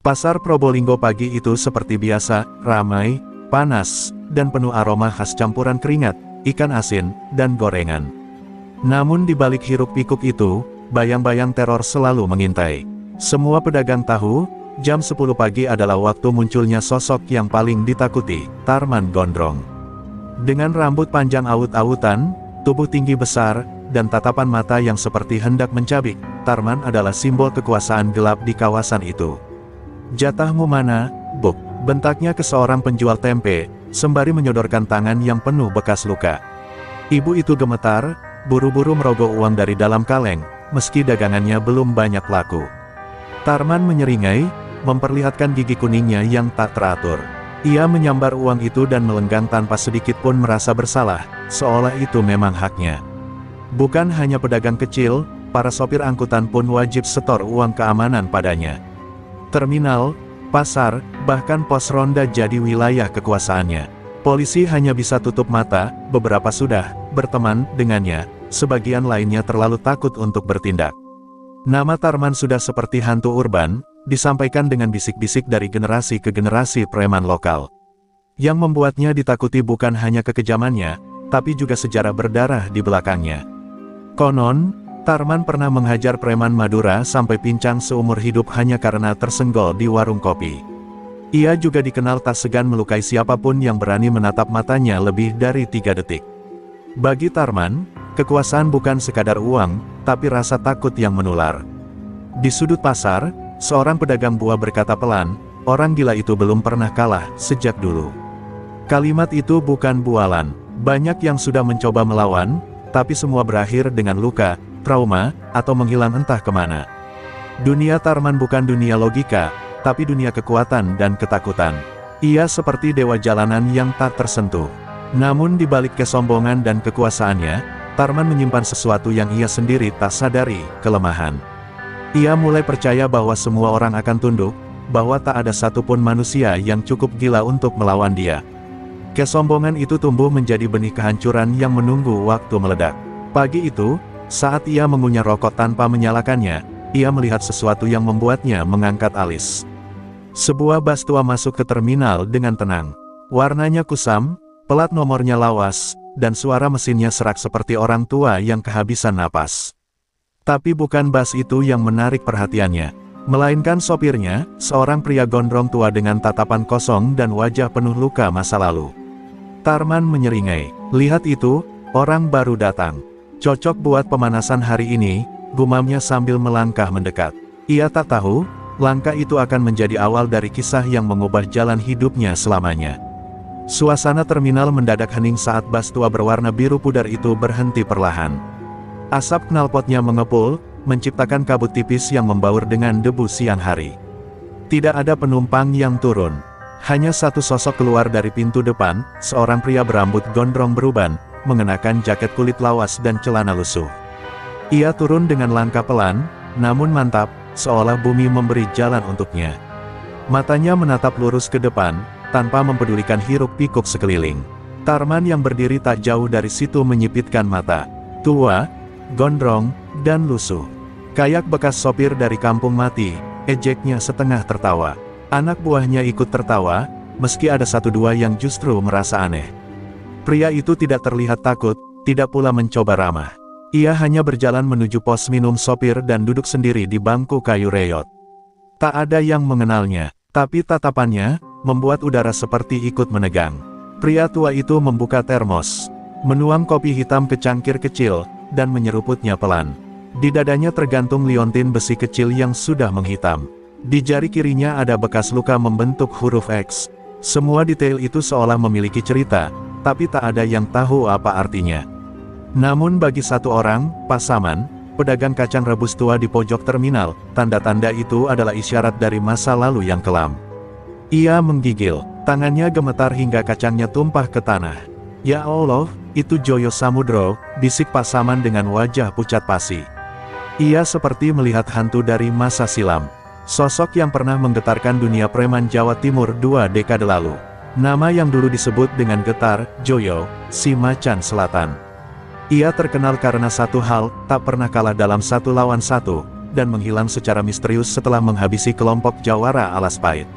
Pasar Probolinggo pagi itu seperti biasa, ramai, panas, dan penuh aroma khas campuran keringat, ikan asin, dan gorengan. Namun di balik hiruk-pikuk itu, bayang-bayang teror selalu mengintai. Semua pedagang tahu, jam 10 pagi adalah waktu munculnya sosok yang paling ditakuti, Tarman Gondrong. Dengan rambut panjang aut-autan, tubuh tinggi besar, dan tatapan mata yang seperti hendak mencabik, Tarman adalah simbol kekuasaan gelap di kawasan itu. "Jatahmu mana, Buk?" bentaknya ke seorang penjual tempe, sembari menyodorkan tangan yang penuh bekas luka. Ibu itu gemetar, buru-buru merogoh uang dari dalam kaleng, meski dagangannya belum banyak laku. Tarman menyeringai, memperlihatkan gigi kuningnya yang tak teratur. Ia menyambar uang itu dan melenggang tanpa sedikit pun merasa bersalah, seolah itu memang haknya. Bukan hanya pedagang kecil, para sopir angkutan pun wajib setor uang keamanan padanya. Terminal, pasar, bahkan pos ronda jadi wilayah kekuasaannya. Polisi hanya bisa tutup mata, beberapa sudah berteman dengannya, sebagian lainnya terlalu takut untuk bertindak. Nama Tarman sudah seperti hantu urban, disampaikan dengan bisik-bisik dari generasi ke generasi preman lokal. Yang membuatnya ditakuti bukan hanya kekejamannya, tapi juga sejarah berdarah di belakangnya. Konon, Tarman pernah menghajar preman Madura sampai pincang seumur hidup hanya karena tersenggol di warung kopi. Ia juga dikenal tak segan melukai siapapun yang berani menatap matanya lebih dari 3 detik. Bagi Tarman, kekuasaan bukan sekadar uang, tapi rasa takut yang menular. Di sudut pasar, seorang pedagang buah berkata pelan, "Orang gila itu belum pernah kalah sejak dulu." Kalimat itu bukan bualan. Banyak yang sudah mencoba melawan, tapi semua berakhir dengan luka, trauma, atau menghilang entah kemana. Dunia Tarman bukan dunia logika, tapi dunia kekuatan dan ketakutan. Ia seperti dewa jalanan yang tak tersentuh. Namun di balik kesombongan dan kekuasaannya, Tarman menyimpan sesuatu yang ia sendiri tak sadari, kelemahan. Ia mulai percaya bahwa semua orang akan tunduk, bahwa tak ada satupun manusia yang cukup gila untuk melawan dia. Kesombongan itu tumbuh menjadi benih kehancuran yang menunggu waktu meledak. Pagi itu, saat ia mengunyah rokok tanpa menyalakannya, ia melihat sesuatu yang membuatnya mengangkat alis. Sebuah bus tua masuk ke terminal dengan tenang. Warnanya kusam, plat nomornya lawas, dan suara mesinnya serak seperti orang tua yang kehabisan napas. Tapi bukan bus itu yang menarik perhatiannya, melainkan sopirnya, seorang pria gondrong tua dengan tatapan kosong dan wajah penuh luka masa lalu. Tarman menyeringai, "Lihat itu, orang baru datang. Cocok buat pemanasan hari ini," gumamnya sambil melangkah mendekat. Ia tak tahu, langkah itu akan menjadi awal dari kisah yang mengubah jalan hidupnya selamanya. Suasana terminal mendadak hening saat bus tua berwarna biru pudar itu berhenti perlahan. Asap knalpotnya mengepul, menciptakan kabut tipis yang membaur dengan debu siang hari. Tidak ada penumpang yang turun. Hanya satu sosok keluar dari pintu depan, seorang pria berambut gondrong beruban, mengenakan jaket kulit lawas dan celana lusuh. Ia turun dengan langkah pelan, namun mantap, seolah bumi memberi jalan untuknya. Matanya menatap lurus ke depan, tanpa mempedulikan hiruk-pikuk sekeliling. Tarman yang berdiri tak jauh dari situ menyipitkan mata. Tua, gondrong, dan lusuh. Kayak bekas sopir dari kampung mati, ejeknya setengah tertawa. Anak buahnya ikut tertawa, meski ada satu dua yang justru merasa aneh. Pria itu tidak terlihat takut, tidak pula mencoba ramah. Ia hanya berjalan menuju pos minum sopir dan duduk sendiri di bangku kayu reyot. Tak ada yang mengenalnya, tapi tatapannya membuat udara seperti ikut menegang. Pria tua itu membuka termos, menuang kopi hitam ke cangkir kecil, dan menyeruputnya pelan. Di dadanya tergantung liontin besi kecil yang sudah menghitam. Di jari kirinya ada bekas luka membentuk huruf X. Semua detail itu seolah memiliki cerita, tapi tak ada yang tahu apa artinya. Namun bagi satu orang, Pasaman, pedagang kacang rebus tua di pojok terminal, tanda-tanda itu adalah isyarat dari masa lalu yang kelam. Ia menggigil, tangannya gemetar hingga kacangnya tumpah ke tanah. "Ya Allah, itu Joyo Samudro," bisik Pasaman dengan wajah pucat pasi. Ia seperti melihat hantu dari masa silam. Sosok yang pernah menggetarkan dunia preman Jawa Timur 2 dekade lalu. Nama yang dulu disebut dengan getar, Joyo, si Macan Selatan. Ia terkenal karena satu hal, tak pernah kalah dalam 1 lawan 1, dan menghilang secara misterius setelah menghabisi kelompok jawara alas pahit.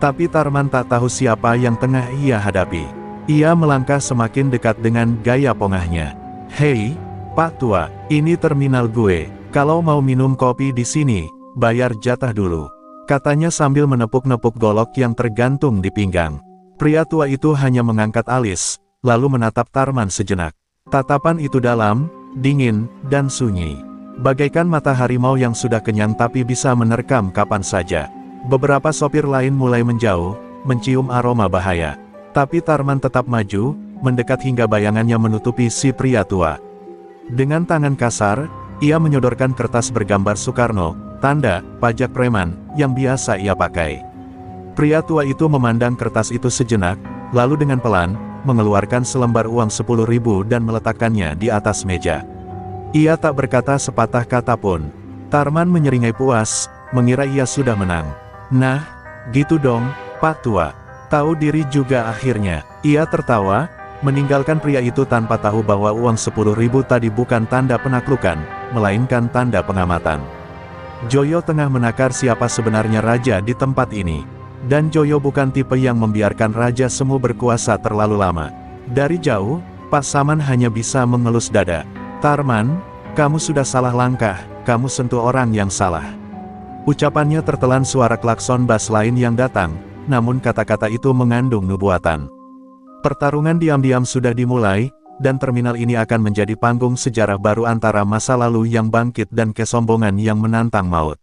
Tapi Tarman tak tahu siapa yang tengah ia hadapi. Ia melangkah semakin dekat dengan gaya pongahnya. "Hei, Pak Tua, ini terminal gue. Kalau mau minum kopi di sini, bayar jatah dulu," katanya sambil menepuk-nepuk golok yang tergantung di pinggang. Pria tua itu hanya mengangkat alis, lalu menatap Tarman sejenak. Tatapan itu dalam, dingin, dan sunyi. Bagaikan mata harimau yang sudah kenyang tapi bisa menerkam kapan saja. Beberapa sopir lain mulai menjauh, mencium aroma bahaya. Tapi Tarman tetap maju, mendekat hingga bayangannya menutupi si pria tua. Dengan tangan kasar, ia menyodorkan kertas bergambar Soekarno, tanda pajak preman, yang biasa ia pakai. Pria tua itu memandang kertas itu sejenak, lalu dengan pelan, mengeluarkan selembar uang 10.000 dan meletakkannya di atas meja. Ia tak berkata sepatah kata pun. Tarman menyeringai puas, mengira ia sudah menang. "Nah, gitu dong, Pak Tua. Tahu diri juga akhirnya." Ia tertawa, meninggalkan pria itu tanpa tahu bahwa uang 10.000 tadi bukan tanda penaklukan, melainkan tanda pengamatan. Joyo tengah menakar siapa sebenarnya raja di tempat ini. Dan Joyo bukan tipe yang membiarkan raja semu berkuasa terlalu lama. Dari jauh, Pak Saman hanya bisa mengelus dada. "Tarman, kamu sudah salah langkah, kamu sentuh orang yang salah." Ucapannya tertelan suara klakson bas lain yang datang, namun kata-kata itu mengandung nubuatan. Pertarungan diam-diam sudah dimulai, dan terminal ini akan menjadi panggung sejarah baru antara masa lalu yang bangkit dan kesombongan yang menantang maut.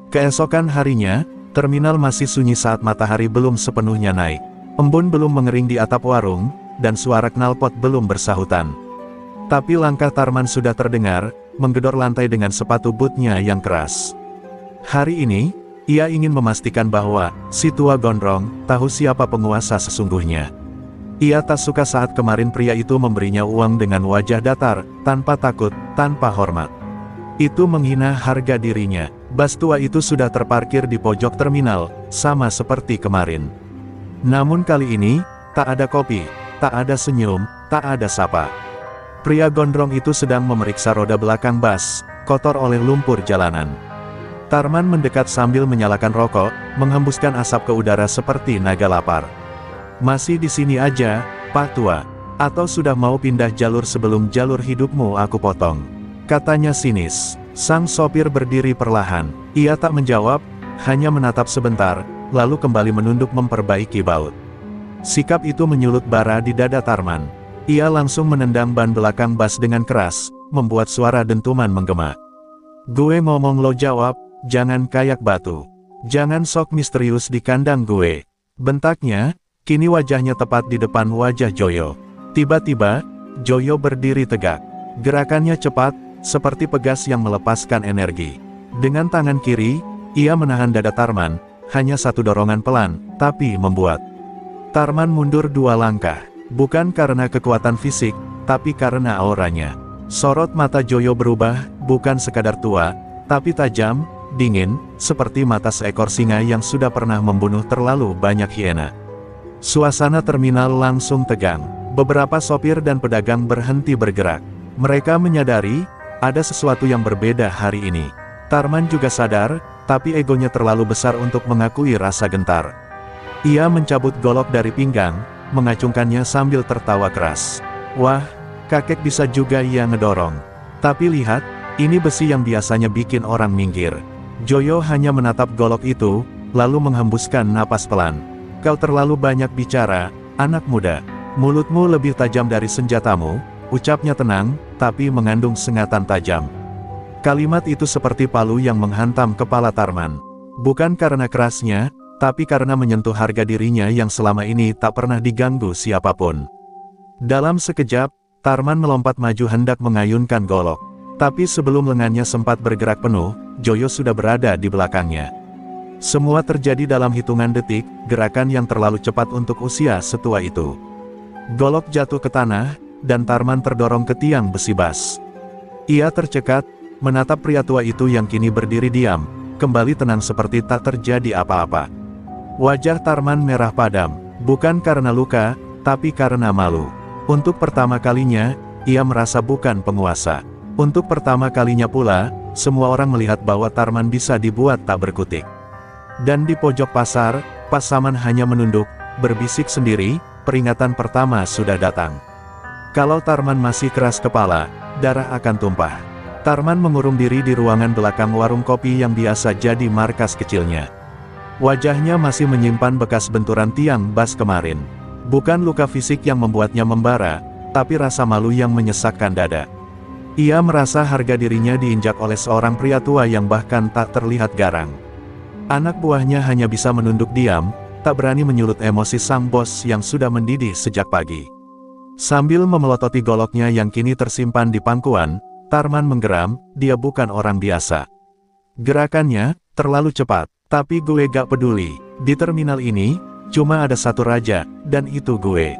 Keesokan harinya, terminal masih sunyi saat matahari belum sepenuhnya naik. Embun belum mengering di atap warung, dan suara knalpot belum bersahutan. Tapi langkah Tarman sudah terdengar, menggedor lantai dengan sepatu bootnya yang keras. Hari ini, ia ingin memastikan bahwa si tua gondrong tahu siapa penguasa sesungguhnya. Ia tak suka saat kemarin pria itu memberinya uang dengan wajah datar, tanpa takut, tanpa hormat. Itu menghina harga dirinya. Bas tua itu sudah terparkir di pojok terminal, sama seperti kemarin. Namun kali ini, tak ada kopi, tak ada senyum, tak ada sapa. Pria gondrong itu sedang memeriksa roda belakang bas, kotor oleh lumpur jalanan. Tarman mendekat sambil menyalakan rokok, menghembuskan asap ke udara seperti naga lapar. "Masih di sini aja, Pak Tua? Atau sudah mau pindah jalur sebelum jalur hidupmu aku potong?" katanya sinis. Sang sopir berdiri perlahan. Ia tak menjawab, hanya menatap sebentar, lalu kembali menunduk memperbaiki baut. Sikap itu menyulut bara di dada Tarman. Ia langsung menendang ban belakang bas dengan keras, membuat suara dentuman menggema. "Gue ngomong lo jawab, jangan kayak batu. Jangan sok misterius di kandang gue," bentaknya. Kini wajahnya tepat di depan wajah Joyo. Tiba-tiba, Joyo berdiri tegak. Gerakannya cepat, seperti pegas yang melepaskan energi. Dengan tangan kiri, ia menahan dada Tarman, hanya satu dorongan pelan, tapi membuat Tarman mundur 2 langkah. Bukan karena kekuatan fisik, tapi karena auranya. Sorot mata Joyo berubah, bukan sekadar tua, tapi tajam, dingin, seperti mata seekor singa yang sudah pernah membunuh terlalu banyak hiena. Suasana terminal langsung tegang. Beberapa sopir dan pedagang berhenti bergerak. Mereka menyadari, ada sesuatu yang berbeda hari ini. Tarman juga sadar, tapi egonya terlalu besar untuk mengakui rasa gentar. Ia mencabut golok dari pinggang, mengacungkannya sambil tertawa keras. "Wah, kakek bisa juga ia ngedorong. Tapi lihat, ini besi yang biasanya bikin orang minggir." Joyo hanya menatap golok itu, lalu menghembuskan napas pelan. "Kau terlalu banyak bicara, anak muda. Mulutmu lebih tajam dari senjatamu," ucapnya tenang, tapi mengandung sengatan tajam. Kalimat itu seperti palu yang menghantam kepala Tarman. Bukan karena kerasnya, tapi karena menyentuh harga dirinya yang selama ini tak pernah diganggu siapapun. Dalam sekejap, Tarman melompat maju hendak mengayunkan golok. Tapi sebelum lengannya sempat bergerak penuh, Joyo sudah berada di belakangnya. Semua terjadi dalam hitungan detik, gerakan yang terlalu cepat untuk usia setua itu. Golok jatuh ke tanah, dan Tarman terdorong ke tiang besi bas. Ia tercekat, menatap pria tua itu yang kini berdiri diam, kembali tenang seperti tak terjadi apa-apa. Wajah Tarman merah padam, bukan karena luka, tapi karena malu. Untuk pertama kalinya, ia merasa bukan penguasa. Untuk pertama kalinya pula, semua orang melihat bahwa Tarman bisa dibuat tak berkutik. Dan di pojok pasar, Pasaman hanya menunduk, berbisik sendiri, peringatan pertama sudah datang. Kalau Tarman masih keras kepala, darah akan tumpah. Tarman mengurung diri di ruangan belakang warung kopi yang biasa jadi markas kecilnya. Wajahnya masih menyimpan bekas benturan tiang bas kemarin. Bukan luka fisik yang membuatnya membara, tapi rasa malu yang menyesakkan dada. Ia merasa harga dirinya diinjak oleh seorang pria tua yang bahkan tak terlihat garang. Anak buahnya hanya bisa menunduk diam, tak berani menyulut emosi sang bos yang sudah mendidih sejak pagi. Sambil memelototi goloknya yang kini tersimpan di pangkuan, Tarman menggeram, dia bukan orang biasa. Gerakannya terlalu cepat, tapi gue gak peduli. Di terminal ini, cuma ada satu raja, dan itu gue.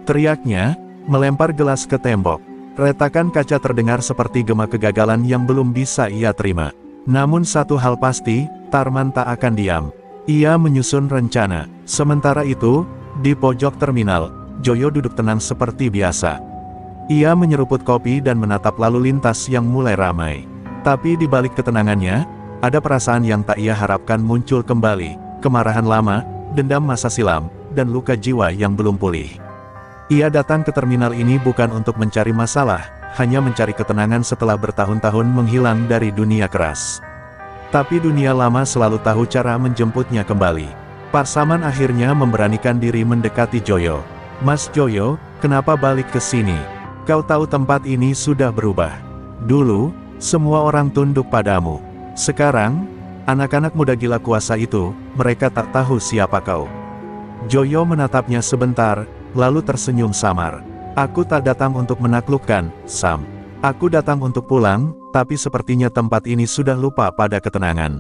Teriaknya, melempar gelas ke tembok. Retakan kaca terdengar seperti gema kegagalan yang belum bisa ia terima. Namun satu hal pasti, Tarman tak akan diam. Ia menyusun rencana. Sementara itu, di pojok terminal, Joyo duduk tenang seperti biasa. Ia menyeruput kopi dan menatap lalu lintas yang mulai ramai. Tapi di balik ketenangannya, ada perasaan yang tak ia harapkan muncul kembali. Kemarahan lama, dendam masa silam, dan luka jiwa yang belum pulih. Ia datang ke terminal ini bukan untuk mencari masalah, hanya mencari ketenangan setelah bertahun-tahun menghilang dari dunia keras. Tapi dunia lama selalu tahu cara menjemputnya kembali. Pasaman akhirnya memberanikan diri mendekati Joyo. Mas Joyo, kenapa balik ke sini? Kau tahu tempat ini sudah berubah. Dulu, semua orang tunduk padamu. Sekarang, anak-anak muda gila kuasa itu, mereka tak tahu siapa kau. Joyo menatapnya sebentar, lalu tersenyum samar. Aku tak datang untuk menaklukkan, Sam. Aku datang untuk pulang, tapi sepertinya tempat ini sudah lupa pada ketenangan.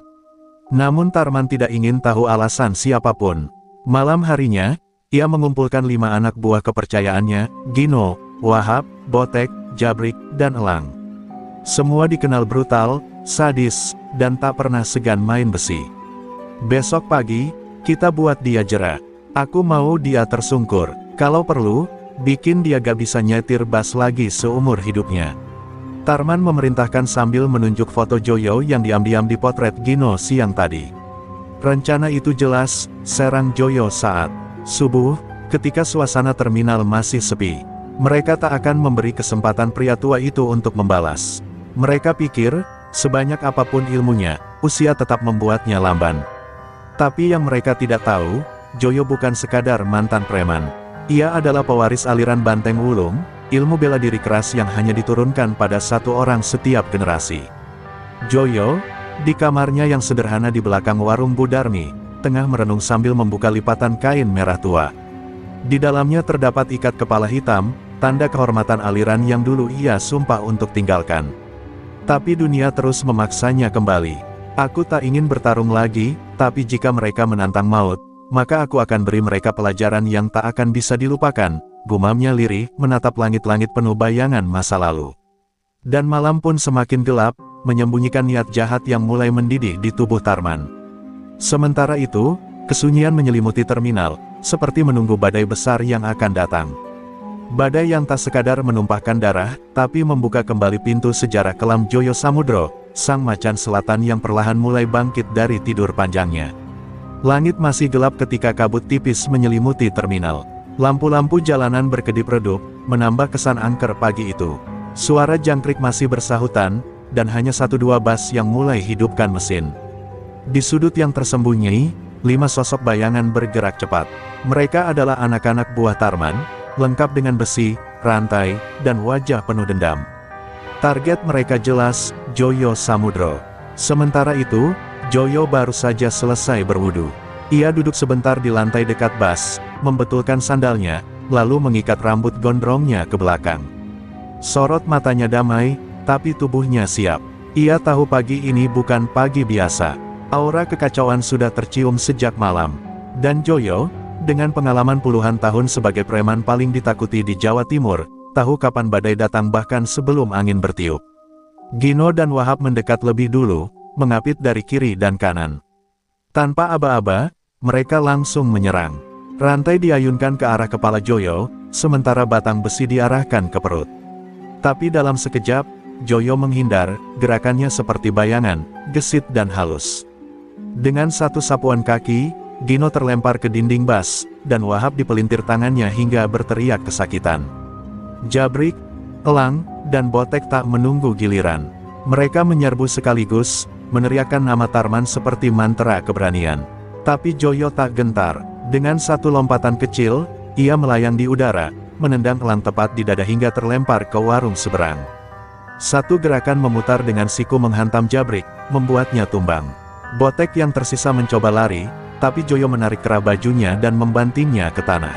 Namun Tarman tidak ingin tahu alasan siapapun. Malam harinya, ia mengumpulkan 5 anak buah kepercayaannya, Gino, Wahab, Botek, Jabrik, dan Elang. Semua dikenal brutal, sadis, dan tak pernah segan main besi. Besok pagi, kita buat dia jera. Aku mau dia tersungkur. Kalau perlu, bikin dia gak bisa nyetir bas lagi seumur hidupnya. Tarman memerintahkan sambil menunjuk foto Joyo yang diam-diam dipotret Gino siang tadi. Rencana itu jelas, serang Joyo saat subuh, ketika suasana terminal masih sepi. Mereka tak akan memberi kesempatan pria tua itu untuk membalas. Mereka pikir, sebanyak apapun ilmunya, usia tetap membuatnya lamban. Tapi yang mereka tidak tahu, Joyo bukan sekadar mantan preman. Ia adalah pewaris aliran Banteng Wulung, ilmu bela diri keras yang hanya diturunkan pada satu orang setiap generasi. Joyo, di kamarnya yang sederhana di belakang warung Budarmi, tengah merenung sambil membuka lipatan kain merah tua. Di dalamnya terdapat ikat kepala hitam, tanda kehormatan aliran yang dulu ia sumpah untuk tinggalkan. Tapi dunia terus memaksanya kembali. Aku tak ingin bertarung lagi, tapi jika mereka menantang maut, maka aku akan beri mereka pelajaran yang tak akan bisa dilupakan, gumamnya lirih, menatap langit-langit penuh bayangan masa lalu. Dan malam pun semakin gelap, menyembunyikan niat jahat yang mulai mendidih di tubuh Tarman. Sementara itu, kesunyian menyelimuti terminal, seperti menunggu badai besar yang akan datang. Badai yang tak sekadar menumpahkan darah, tapi membuka kembali pintu sejarah kelam Joyo Samudro, sang macan selatan yang perlahan mulai bangkit dari tidur panjangnya. Langit masih gelap ketika kabut tipis menyelimuti terminal. Lampu-lampu jalanan berkedip-redup, menambah kesan angker pagi itu. Suara jangkrik masih bersahutan, dan hanya 1-2 bas yang mulai hidupkan mesin. Di sudut yang tersembunyi, 5 sosok bayangan bergerak cepat. Mereka adalah anak-anak buah Tarman, lengkap dengan besi, rantai, dan wajah penuh dendam. Target mereka jelas, Joyo Samudro. Sementara itu, Joyo baru saja selesai berwudu. Ia duduk sebentar di lantai dekat bas, membetulkan sandalnya, lalu mengikat rambut gondrongnya ke belakang. Sorot matanya damai, tapi tubuhnya siap. Ia tahu pagi ini bukan pagi biasa. Aura kekacauan sudah tercium sejak malam. Dan Joyo, dengan pengalaman puluhan tahun sebagai preman paling ditakuti di Jawa Timur, tahu kapan badai datang bahkan sebelum angin bertiup. Gino dan Wahab mendekat lebih dulu, mengapit dari kiri dan kanan. Tanpa aba-aba, mereka langsung menyerang. Rantai diayunkan ke arah kepala Joyo, sementara batang besi diarahkan ke perut. Tapi dalam sekejap, Joyo menghindar, gerakannya seperti bayangan, gesit dan halus. Dengan satu sapuan kaki, Gino terlempar ke dinding bas, dan Wahab dipelintir tangannya hingga berteriak kesakitan. Jabrik, Elang, dan Botek tak menunggu giliran. Mereka menyerbu sekaligus, meneriakkan nama Tarman seperti mantra keberanian. Tapi Joyo tak gentar. Dengan satu lompatan kecil, ia melayang di udara, menendang Elang tepat di dada hingga terlempar ke warung seberang. Satu gerakan memutar dengan siku menghantam Jabrik, membuatnya tumbang. Botek yang tersisa mencoba lari, tapi Joyo menarik kerah bajunya dan membantingnya ke tanah.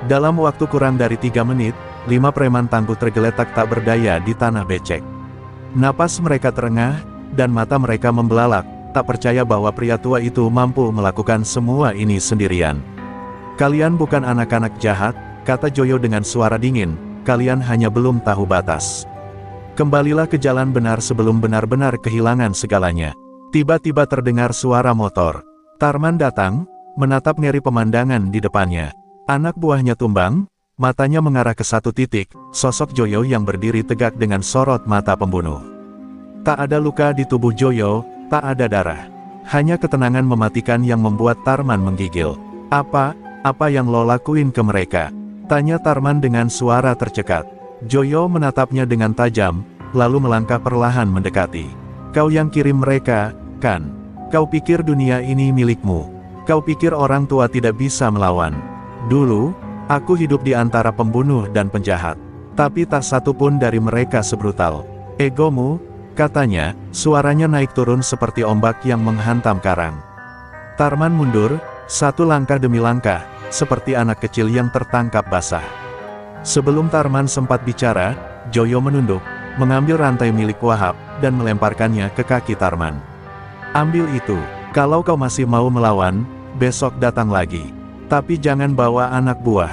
Dalam waktu kurang dari 3 menit, 5 preman tangguh tergeletak tak berdaya di tanah becek. Napas mereka terengah, dan mata mereka membelalak, tak percaya bahwa pria tua itu mampu melakukan semua ini sendirian. "Kalian bukan anak-anak jahat," kata Joyo dengan suara dingin, "kalian hanya belum tahu batas. Kembalilah ke jalan benar sebelum benar-benar kehilangan segalanya." Tiba-tiba terdengar suara motor. Tarman datang, menatap ngeri pemandangan di depannya. Anak buahnya tumbang, matanya mengarah ke satu titik, sosok Joyo yang berdiri tegak dengan sorot mata pembunuh. Tak ada luka di tubuh Joyo, tak ada darah. Hanya ketenangan mematikan yang membuat Tarman menggigil. Apa yang lo lakuin ke mereka?" tanya Tarman dengan suara tercekat. Joyo menatapnya dengan tajam, lalu melangkah perlahan mendekati. "Kau yang kirim mereka, kan? Kau pikir dunia ini milikmu? Kau pikir orang tua tidak bisa melawan? Dulu, aku hidup di antara pembunuh dan penjahat. Tapi tak satu pun dari mereka sebrutal egomu," katanya, suaranya naik turun seperti ombak yang menghantam karang. Tarman mundur, satu langkah demi langkah, seperti anak kecil yang tertangkap basah. Sebelum Tarman sempat bicara, Joyo menunduk, mengambil rantai milik Wahab, dan melemparkannya ke kaki Tarman. "Ambil itu. Kalau kau masih mau melawan, besok datang lagi. Tapi jangan bawa anak buah.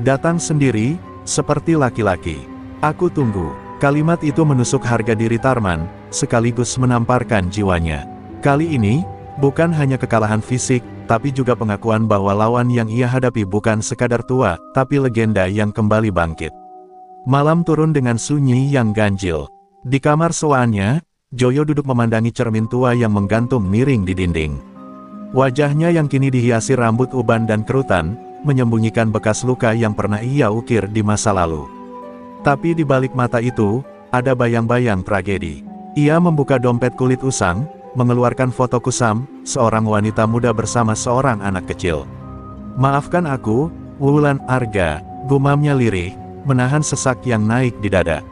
Datang sendiri, seperti laki-laki. Aku tunggu." Kalimat itu menusuk harga diri Tarman, sekaligus menamparkan jiwanya. Kali ini, bukan hanya kekalahan fisik, tapi juga pengakuan bahwa lawan yang ia hadapi bukan sekadar tua, tapi legenda yang kembali bangkit. Malam turun dengan sunyi yang ganjil. Di kamar sewaannya, Joyo duduk memandangi cermin tua yang menggantung miring di dinding. Wajahnya yang kini dihiasi rambut uban dan kerutan, menyembunyikan bekas luka yang pernah ia ukir di masa lalu. Tapi di balik mata itu, ada bayang-bayang tragedi. Ia membuka dompet kulit usang, mengeluarkan foto kusam, seorang wanita muda bersama seorang anak kecil. "Maafkan aku, Wulan Arga," gumamnya lirih, menahan sesak yang naik di dada.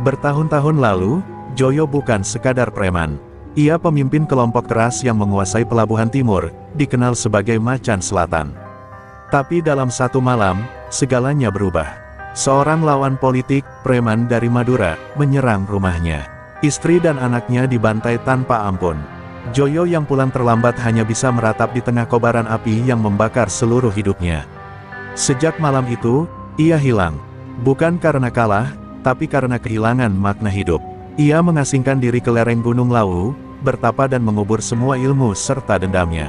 Bertahun-tahun lalu, Joyo bukan sekadar preman. Ia pemimpin kelompok keras yang menguasai pelabuhan timur, dikenal sebagai Macan Selatan. Tapi dalam satu malam, segalanya berubah. Seorang lawan politik, preman dari Madura, menyerang rumahnya. Istri dan anaknya dibantai tanpa ampun. Joyo yang pulang terlambat hanya bisa meratap di tengah kobaran api yang membakar seluruh hidupnya. Sejak malam itu, ia hilang. Bukan karena kalah, tapi karena kehilangan makna hidup. Ia mengasingkan diri ke lereng Gunung Lawu, bertapa dan mengubur semua ilmu serta dendamnya.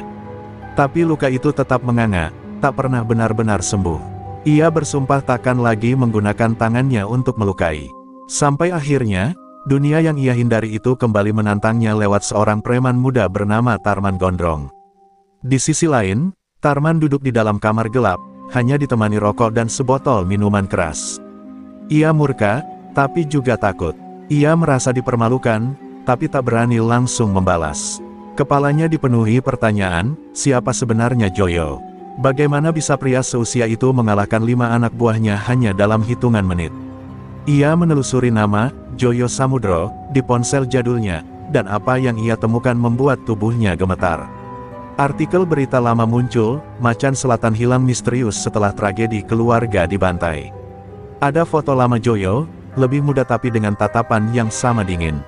Tapi luka itu tetap menganga, tak pernah benar-benar sembuh. Ia bersumpah takkan lagi menggunakan tangannya untuk melukai. Sampai akhirnya, dunia yang ia hindari itu kembali menantangnya lewat seorang preman muda bernama Tarman Gondrong. Di sisi lain, Tarman duduk di dalam kamar gelap, hanya ditemani rokok dan sebotol minuman keras. Ia murka, tapi juga takut. Ia merasa dipermalukan, tapi tak berani langsung membalas. Kepalanya dipenuhi pertanyaan, siapa sebenarnya Joyo? Bagaimana bisa pria seusia itu mengalahkan 5 anak buahnya hanya dalam hitungan menit? Ia menelusuri nama, Joyo Samudro, di ponsel jadulnya, dan apa yang ia temukan membuat tubuhnya gemetar. Artikel berita lama muncul, Macan Selatan hilang misterius setelah tragedi keluarga dibantai. Ada foto lama Joyo, lebih muda tapi dengan tatapan yang sama dingin.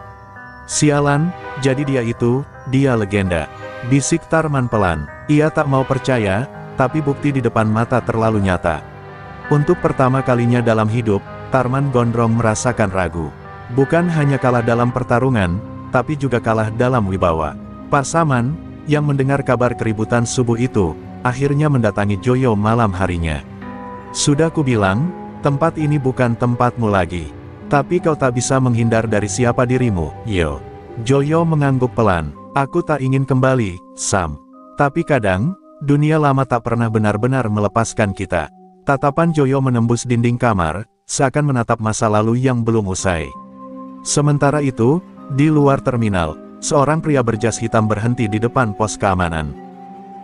"Sialan, jadi dia legenda," bisik Tarman pelan. Ia tak mau percaya, tapi bukti di depan mata terlalu nyata. Untuk pertama kalinya dalam hidup, Tarman Gondrong merasakan ragu. Bukan hanya kalah dalam pertarungan, tapi juga kalah dalam wibawa. Pasaman, yang mendengar kabar keributan subuh itu, akhirnya mendatangi Joyo malam harinya. "Sudah kubilang, tempat ini bukan tempatmu lagi. Tapi kau tak bisa menghindar dari siapa dirimu, Yo. Joyo mengangguk pelan. Aku tak ingin kembali, Sam. Tapi kadang, dunia lama tak pernah benar-benar melepaskan kita. Tatapan Joyo menembus dinding kamar, seakan menatap masa lalu yang belum usai. Sementara itu, di luar terminal, seorang pria berjas hitam berhenti di depan pos keamanan.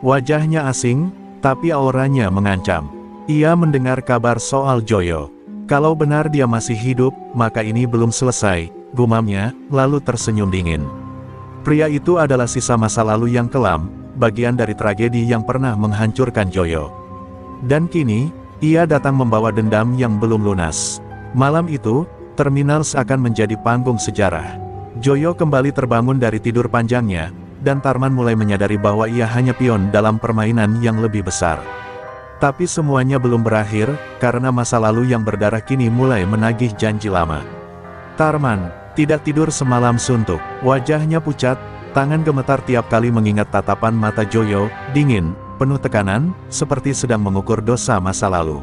Wajahnya asing, tapi auranya mengancam. Ia mendengar kabar soal Joyo. Kalau benar dia masih hidup, maka ini belum selesai, gumamnya, lalu tersenyum dingin. Pria itu adalah sisa masa lalu yang kelam, bagian dari tragedi yang pernah menghancurkan Joyo. Dan kini, ia datang membawa dendam yang belum lunas. Malam itu, terminal seakan menjadi panggung sejarah. Joyo kembali terbangun dari tidur panjangnya, dan Tarman mulai menyadari bahwa ia hanya pion dalam permainan yang lebih besar. Tapi semuanya belum berakhir, karena masa lalu yang berdarah kini mulai menagih janji lama. Tarman tidak tidur semalam suntuk, wajahnya pucat, tangan gemetar tiap kali mengingat tatapan mata Joyo, dingin, penuh tekanan, seperti sedang mengukur dosa masa lalu.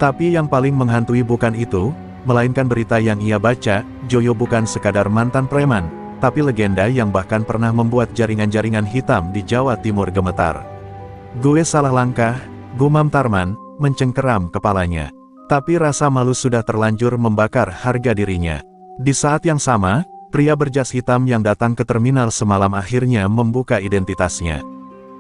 Tapi yang paling menghantui bukan itu, melainkan berita yang ia baca, Joyo bukan sekadar mantan preman, tapi legenda yang bahkan pernah membuat jaringan-jaringan hitam di Jawa Timur gemetar. Gue salah langkah, gumam Tarman, mencengkeram kepalanya. Tapi rasa malu sudah terlanjur membakar harga dirinya. Di saat yang sama, pria berjas hitam yang datang ke terminal semalam akhirnya membuka identitasnya.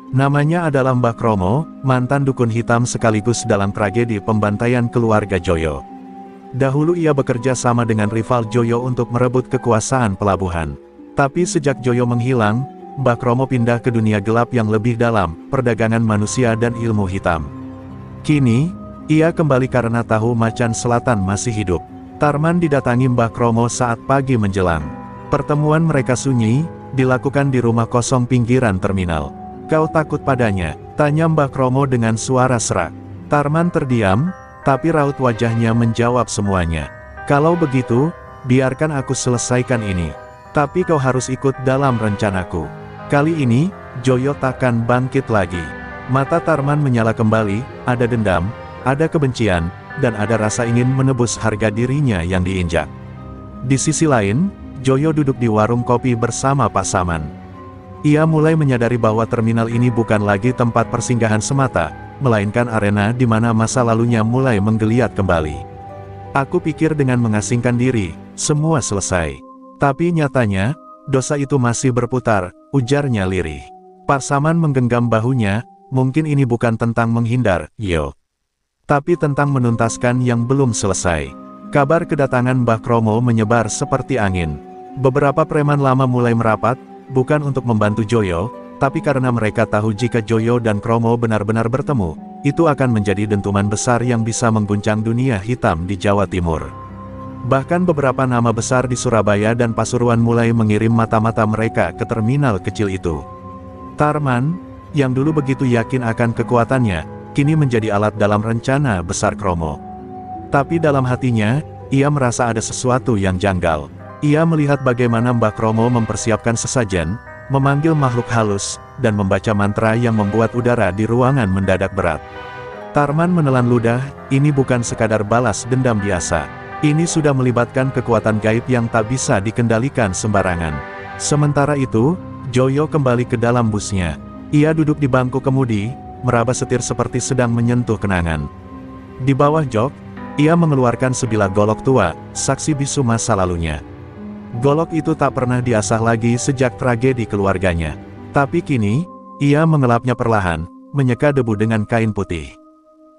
Namanya adalah Mbah Kromo, mantan dukun hitam sekaligus dalam tragedi pembantaian keluarga Joyo. Dahulu ia bekerja sama dengan rival Joyo untuk merebut kekuasaan pelabuhan. Tapi sejak Joyo menghilang, Mbah Kromo pindah ke dunia gelap yang lebih dalam, perdagangan manusia dan ilmu hitam. Kini, ia kembali karena tahu Macan Selatan masih hidup. Tarman didatangi Mbah Kromo saat pagi menjelang. Pertemuan mereka sunyi, dilakukan di rumah kosong pinggiran terminal. Kau takut padanya? Tanya Mbah Kromo dengan suara serak. Tarman terdiam, tapi raut wajahnya menjawab semuanya. Kalau begitu, biarkan aku selesaikan ini. Tapi kau harus ikut dalam rencanaku. Kali ini, Joyo takkan bangkit lagi. Mata Tarman menyala kembali, ada dendam, ada kebencian, dan ada rasa ingin menebus harga dirinya yang diinjak. Di sisi lain, Joyo duduk di warung kopi bersama Pak Saman. Ia mulai menyadari bahwa terminal ini bukan lagi tempat persinggahan semata, melainkan arena di mana masa lalunya mulai menggeliat kembali. Aku pikir dengan mengasingkan diri, semua selesai. Tapi nyatanya, dosa itu masih berputar, ujarnya lirih. Pak Saman menggenggam bahunya, mungkin ini bukan tentang menghindar, Yo. Tapi tentang menuntaskan yang belum selesai. Kabar kedatangan Mbah Kromo menyebar seperti angin. Beberapa preman lama mulai merapat, bukan untuk membantu Joyo, tapi karena mereka tahu jika Joyo dan Kromo benar-benar bertemu, itu akan menjadi dentuman besar yang bisa mengguncang dunia hitam di Jawa Timur. Bahkan beberapa nama besar di Surabaya dan Pasuruan mulai mengirim mata-mata mereka ke terminal kecil itu. Tarman, yang dulu begitu yakin akan kekuatannya, kini menjadi alat dalam rencana besar Kromo. Tapi dalam hatinya, ia merasa ada sesuatu yang janggal. Ia melihat bagaimana Mbah Kromo mempersiapkan sesajen, memanggil makhluk halus, dan membaca mantra yang membuat udara di ruangan mendadak berat. Tarman menelan ludah, ini bukan sekadar balas dendam biasa. Ini sudah melibatkan kekuatan gaib yang tak bisa dikendalikan sembarangan. Sementara itu, Joyo kembali ke dalam busnya. Ia duduk di bangku kemudi, meraba setir seperti sedang menyentuh kenangan. Di bawah jok, ia mengeluarkan sebilah golok tua, saksi bisu masa lalunya. Golok itu tak pernah diasah lagi sejak tragedi keluarganya. Tapi kini, ia mengelapnya perlahan, menyeka debu dengan kain putih.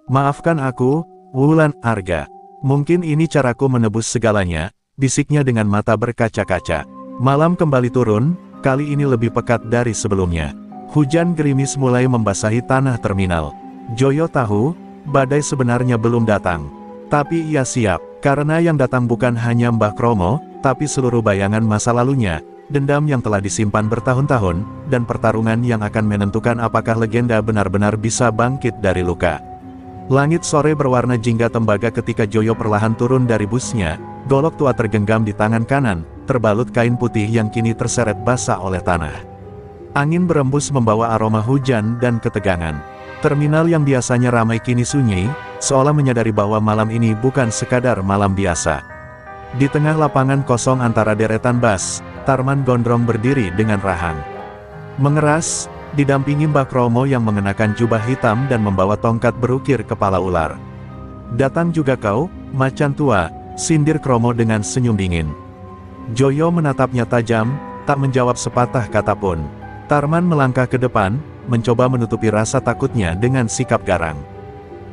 Maafkan aku, Wulan Arga. Mungkin ini caraku menebus segalanya, bisiknya dengan mata berkaca-kaca. Malam kembali turun, kali ini lebih pekat dari sebelumnya. Hujan gerimis mulai membasahi tanah terminal. Joyo tahu, badai sebenarnya belum datang. Tapi ia siap, karena yang datang bukan hanya Mbah Kromo, tapi seluruh bayangan masa lalunya, dendam yang telah disimpan bertahun-tahun, dan pertarungan yang akan menentukan apakah legenda benar-benar bisa bangkit dari luka. Langit sore berwarna jingga tembaga ketika Joyo perlahan turun dari busnya, golok tua tergenggam di tangan kanan, terbalut kain putih yang kini terseret basah oleh tanah. Angin berembus membawa aroma hujan dan ketegangan. Terminal yang biasanya ramai kini sunyi, seolah menyadari bahwa malam ini bukan sekadar malam biasa. Di tengah lapangan kosong antara deretan bas, Tarman gondrong berdiri dengan rahang. Mengeras, didampingi Mbah Kromo yang mengenakan jubah hitam dan membawa tongkat berukir kepala ular. "Datang juga kau, macan tua," sindir Kromo dengan senyum dingin. Joyo menatapnya tajam, tak menjawab sepatah kata pun. Tarman melangkah ke depan, mencoba menutupi rasa takutnya dengan sikap garang.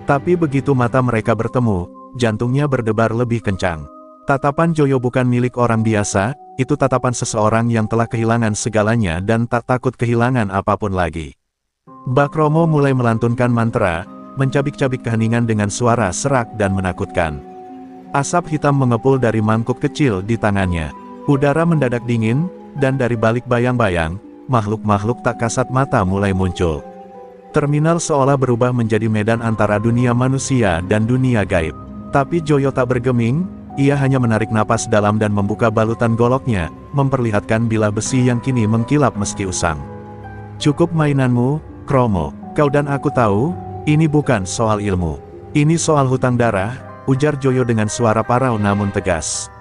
Tapi begitu mata mereka bertemu, jantungnya berdebar lebih kencang. Tatapan Joyo bukan milik orang biasa, itu tatapan seseorang yang telah kehilangan segalanya dan tak takut kehilangan apapun lagi. Mbah Kromo mulai melantunkan mantra, mencabik-cabik keheningan dengan suara serak dan menakutkan. Asap hitam mengepul dari mangkuk kecil di tangannya. Udara mendadak dingin, dan dari balik bayang-bayang, makhluk-makhluk tak kasat mata mulai muncul. Terminal seolah berubah menjadi medan antara dunia manusia dan dunia gaib. Tapi Joyo tak bergeming. Ia hanya menarik napas dalam dan membuka balutan goloknya, memperlihatkan bilah besi yang kini mengkilap meski usang. "Cukup mainanmu, Kromo. Kau dan aku tahu, ini bukan soal ilmu. Ini soal hutang darah," ujar Joyo dengan suara parau namun tegas.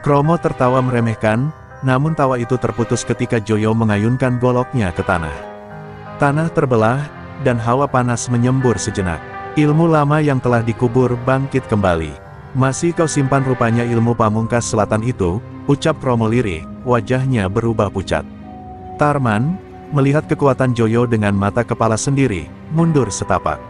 Kromo tertawa meremehkan, namun tawa itu terputus ketika Joyo mengayunkan goloknya ke tanah. Tanah terbelah, dan hawa panas menyembur sejenak. Ilmu lama yang telah dikubur bangkit kembali. "Masih kau simpan rupanya ilmu pamungkas selatan itu," ucap Kromo lirih, wajahnya berubah pucat. Tarman, melihat kekuatan Joyo dengan mata kepala sendiri, mundur setapak.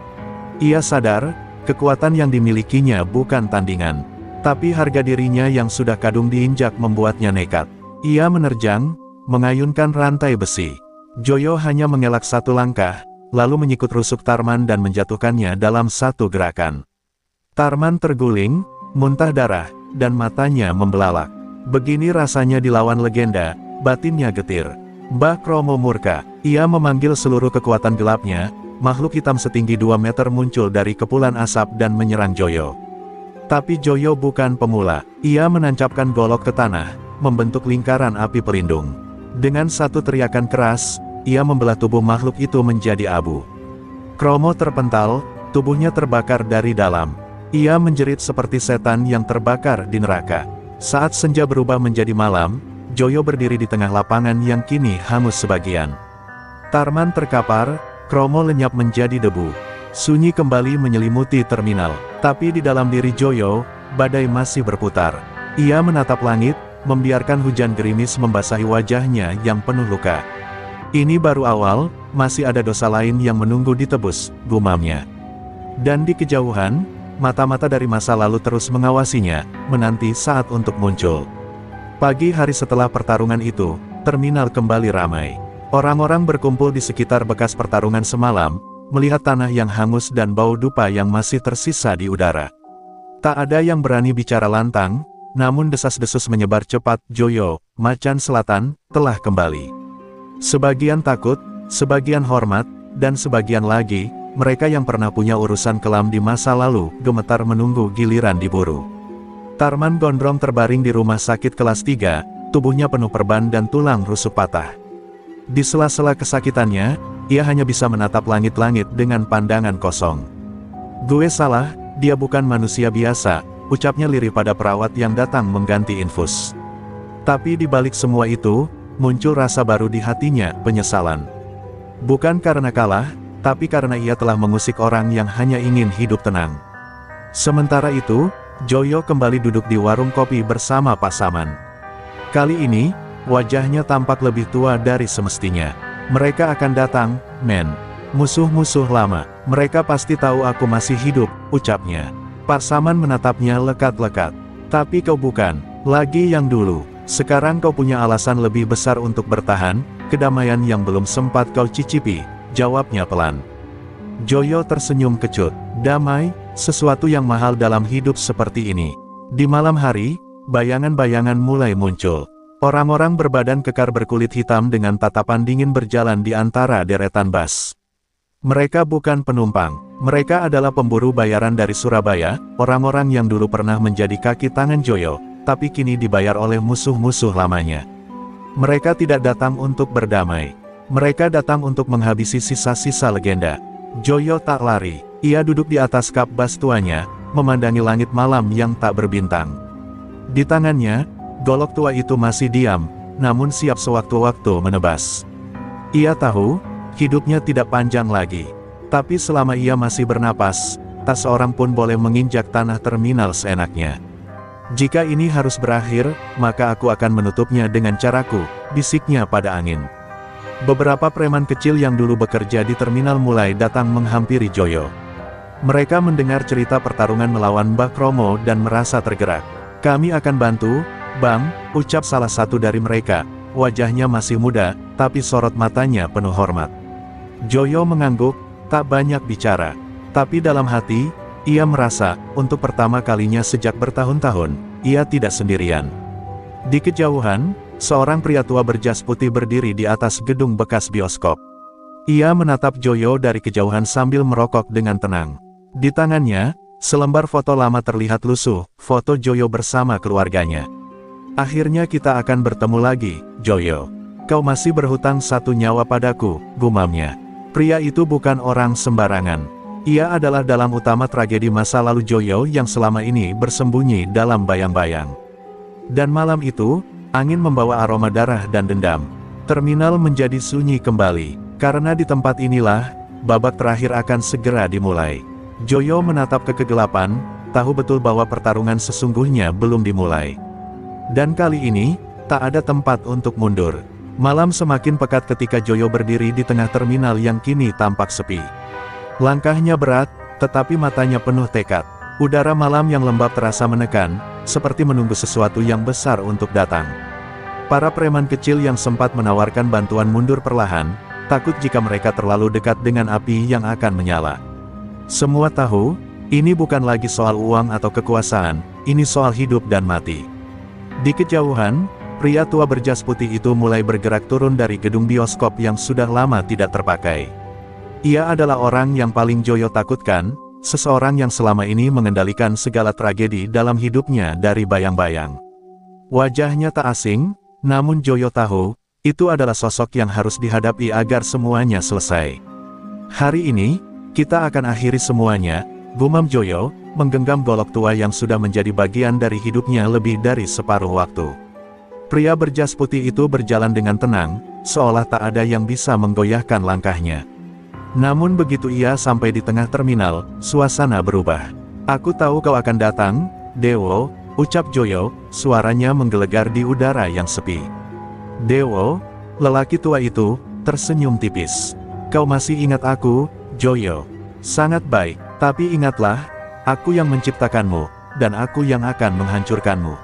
Ia sadar, kekuatan yang dimilikinya bukan tandingan. Tapi harga dirinya yang sudah kadung diinjak membuatnya nekat. Ia menerjang, mengayunkan rantai besi. Joyo hanya mengelak satu langkah, lalu menyikut rusuk Tarman dan menjatuhkannya dalam satu gerakan. Tarman terguling, muntah darah, dan matanya membelalak. Begini rasanya dilawan legenda, batinnya getir. Mbah Kromo murka, ia memanggil seluruh kekuatan gelapnya, makhluk hitam setinggi 2 meter muncul dari kepulan asap dan menyerang Joyo. Tapi Joyo bukan pemula, ia menancapkan golok ke tanah, membentuk lingkaran api pelindung. Dengan satu teriakan keras, ia membelah tubuh makhluk itu menjadi abu. Kromo terpental, tubuhnya terbakar dari dalam. Ia menjerit seperti setan yang terbakar di neraka. Saat senja berubah menjadi malam, Joyo berdiri di tengah lapangan yang kini hangus sebagian. Tarman terkapar, Kromo lenyap menjadi debu. Sunyi kembali menyelimuti terminal. Tapi di dalam diri Joyo, badai masih berputar. Ia menatap langit, membiarkan hujan gerimis membasahi wajahnya yang penuh luka. "Ini baru awal, masih ada dosa lain yang menunggu ditebus," gumamnya. Dan di kejauhan, mata-mata dari masa lalu terus mengawasinya, menanti saat untuk muncul. Pagi hari setelah pertarungan itu, terminal kembali ramai. Orang-orang berkumpul di sekitar bekas pertarungan semalam, melihat tanah yang hangus dan bau dupa yang masih tersisa di udara. Tak ada yang berani bicara lantang, namun desas-desus menyebar cepat. Joyo, macan selatan, telah kembali. Sebagian takut, sebagian hormat, dan sebagian lagi, mereka yang pernah punya urusan kelam di masa lalu, gemetar menunggu giliran diburu. Tarman gondrong terbaring di rumah sakit kelas 3, tubuhnya penuh perban dan tulang rusuk patah. Di sela-sela kesakitannya, ia hanya bisa menatap langit-langit dengan pandangan kosong. "Gue salah, dia bukan manusia biasa," ucapnya lirih pada perawat yang datang mengganti infus. Tapi di balik semua itu, muncul rasa baru di hatinya, penyesalan. Bukan karena kalah, tapi karena ia telah mengusik orang yang hanya ingin hidup tenang. Sementara itu, Joyo kembali duduk di warung kopi bersama Pak Saman. Kali ini, wajahnya tampak lebih tua dari semestinya. "Mereka akan datang, men. Musuh-musuh lama. Mereka pasti tahu aku masih hidup," ucapnya. Pak Saman menatapnya lekat-lekat. "Tapi kau bukan lagi yang dulu. Sekarang kau punya alasan lebih besar untuk bertahan, kedamaian yang belum sempat kau cicipi," jawabnya pelan. Joyo tersenyum kecut. "Damai, sesuatu yang mahal dalam hidup seperti ini." Di malam hari, bayangan-bayangan mulai muncul. Orang-orang berbadan kekar berkulit hitam dengan tatapan dingin berjalan di antara deretan bas. Mereka bukan penumpang, mereka adalah pemburu bayaran dari Surabaya, orang-orang yang dulu pernah menjadi kaki tangan Joyo, tapi kini dibayar oleh musuh-musuh lamanya. Mereka tidak datang untuk berdamai. Mereka datang untuk menghabisi sisa-sisa legenda. Joyo tak lari, ia duduk di atas kap bas tuanya, memandangi langit malam yang tak berbintang. Di tangannya, golok tua itu masih diam, namun siap sewaktu-waktu menebas. Ia tahu, hidupnya tidak panjang lagi. Tapi selama ia masih bernapas, tak seorang pun boleh menginjak tanah terminal seenaknya. Jika ini harus berakhir, maka aku akan menutupnya dengan caraku, bisiknya pada angin. Beberapa preman kecil yang dulu bekerja di terminal mulai datang menghampiri Joyo. Mereka mendengar cerita pertarungan melawan Mbah Kromo dan merasa tergerak. "Kami akan bantu, Bang," ucap salah satu dari mereka. Wajahnya masih muda, tapi sorot matanya penuh hormat. Joyo mengangguk, tak banyak bicara. Tapi dalam hati, ia merasa, untuk pertama kalinya sejak bertahun-tahun, ia tidak sendirian. Di kejauhan, seorang pria tua berjas putih berdiri di atas gedung bekas bioskop. Ia menatap Joyo dari kejauhan sambil merokok dengan tenang. Di tangannya, selembar foto lama terlihat lusuh, foto Joyo bersama keluarganya. "Akhirnya kita akan bertemu lagi, Joyo. Kau masih berhutang satu nyawa padaku," gumamnya. Pria itu bukan orang sembarangan. Ia adalah dalang utama tragedi masa lalu Joyo yang selama ini bersembunyi dalam bayang-bayang. Dan malam itu, angin membawa aroma darah dan dendam. Terminal menjadi sunyi kembali, karena di tempat inilah, babak terakhir akan segera dimulai. Joyo menatap ke kegelapan, tahu betul bahwa pertarungan sesungguhnya belum dimulai. Dan kali ini, tak ada tempat untuk mundur. Malam semakin pekat ketika Joyo berdiri di tengah terminal yang kini tampak sepi. Langkahnya berat, tetapi matanya penuh tekad. Udara malam yang lembab terasa menekan, seperti menunggu sesuatu yang besar untuk datang. Para preman kecil yang sempat menawarkan bantuan mundur perlahan, takut jika mereka terlalu dekat dengan api yang akan menyala. Semua tahu, ini bukan lagi soal uang atau kekuasaan, ini soal hidup dan mati. Di kejauhan, pria tua berjas putih itu mulai bergerak turun dari gedung bioskop yang sudah lama tidak terpakai. Ia adalah orang yang paling Joyo takutkan, seseorang yang selama ini mengendalikan segala tragedi dalam hidupnya dari bayang-bayang. Wajahnya tak asing, namun Joyo tahu, itu adalah sosok yang harus dihadapi agar semuanya selesai. "Hari ini, kita akan akhiri semuanya," gumam Joyo, menggenggam golok tua yang sudah menjadi bagian dari hidupnya lebih dari separuh waktu. Pria berjas putih itu berjalan dengan tenang, seolah tak ada yang bisa menggoyahkan langkahnya. Namun begitu ia sampai di tengah terminal, suasana berubah. "Aku tahu kau akan datang, Dewo," ucap Joyo, suaranya menggelegar di udara yang sepi. "Dewo," lelaki tua itu, tersenyum tipis. "Kau masih ingat aku, Joyo?" "Sangat baik, tapi ingatlah, aku yang menciptakanmu, dan aku yang akan menghancurkanmu."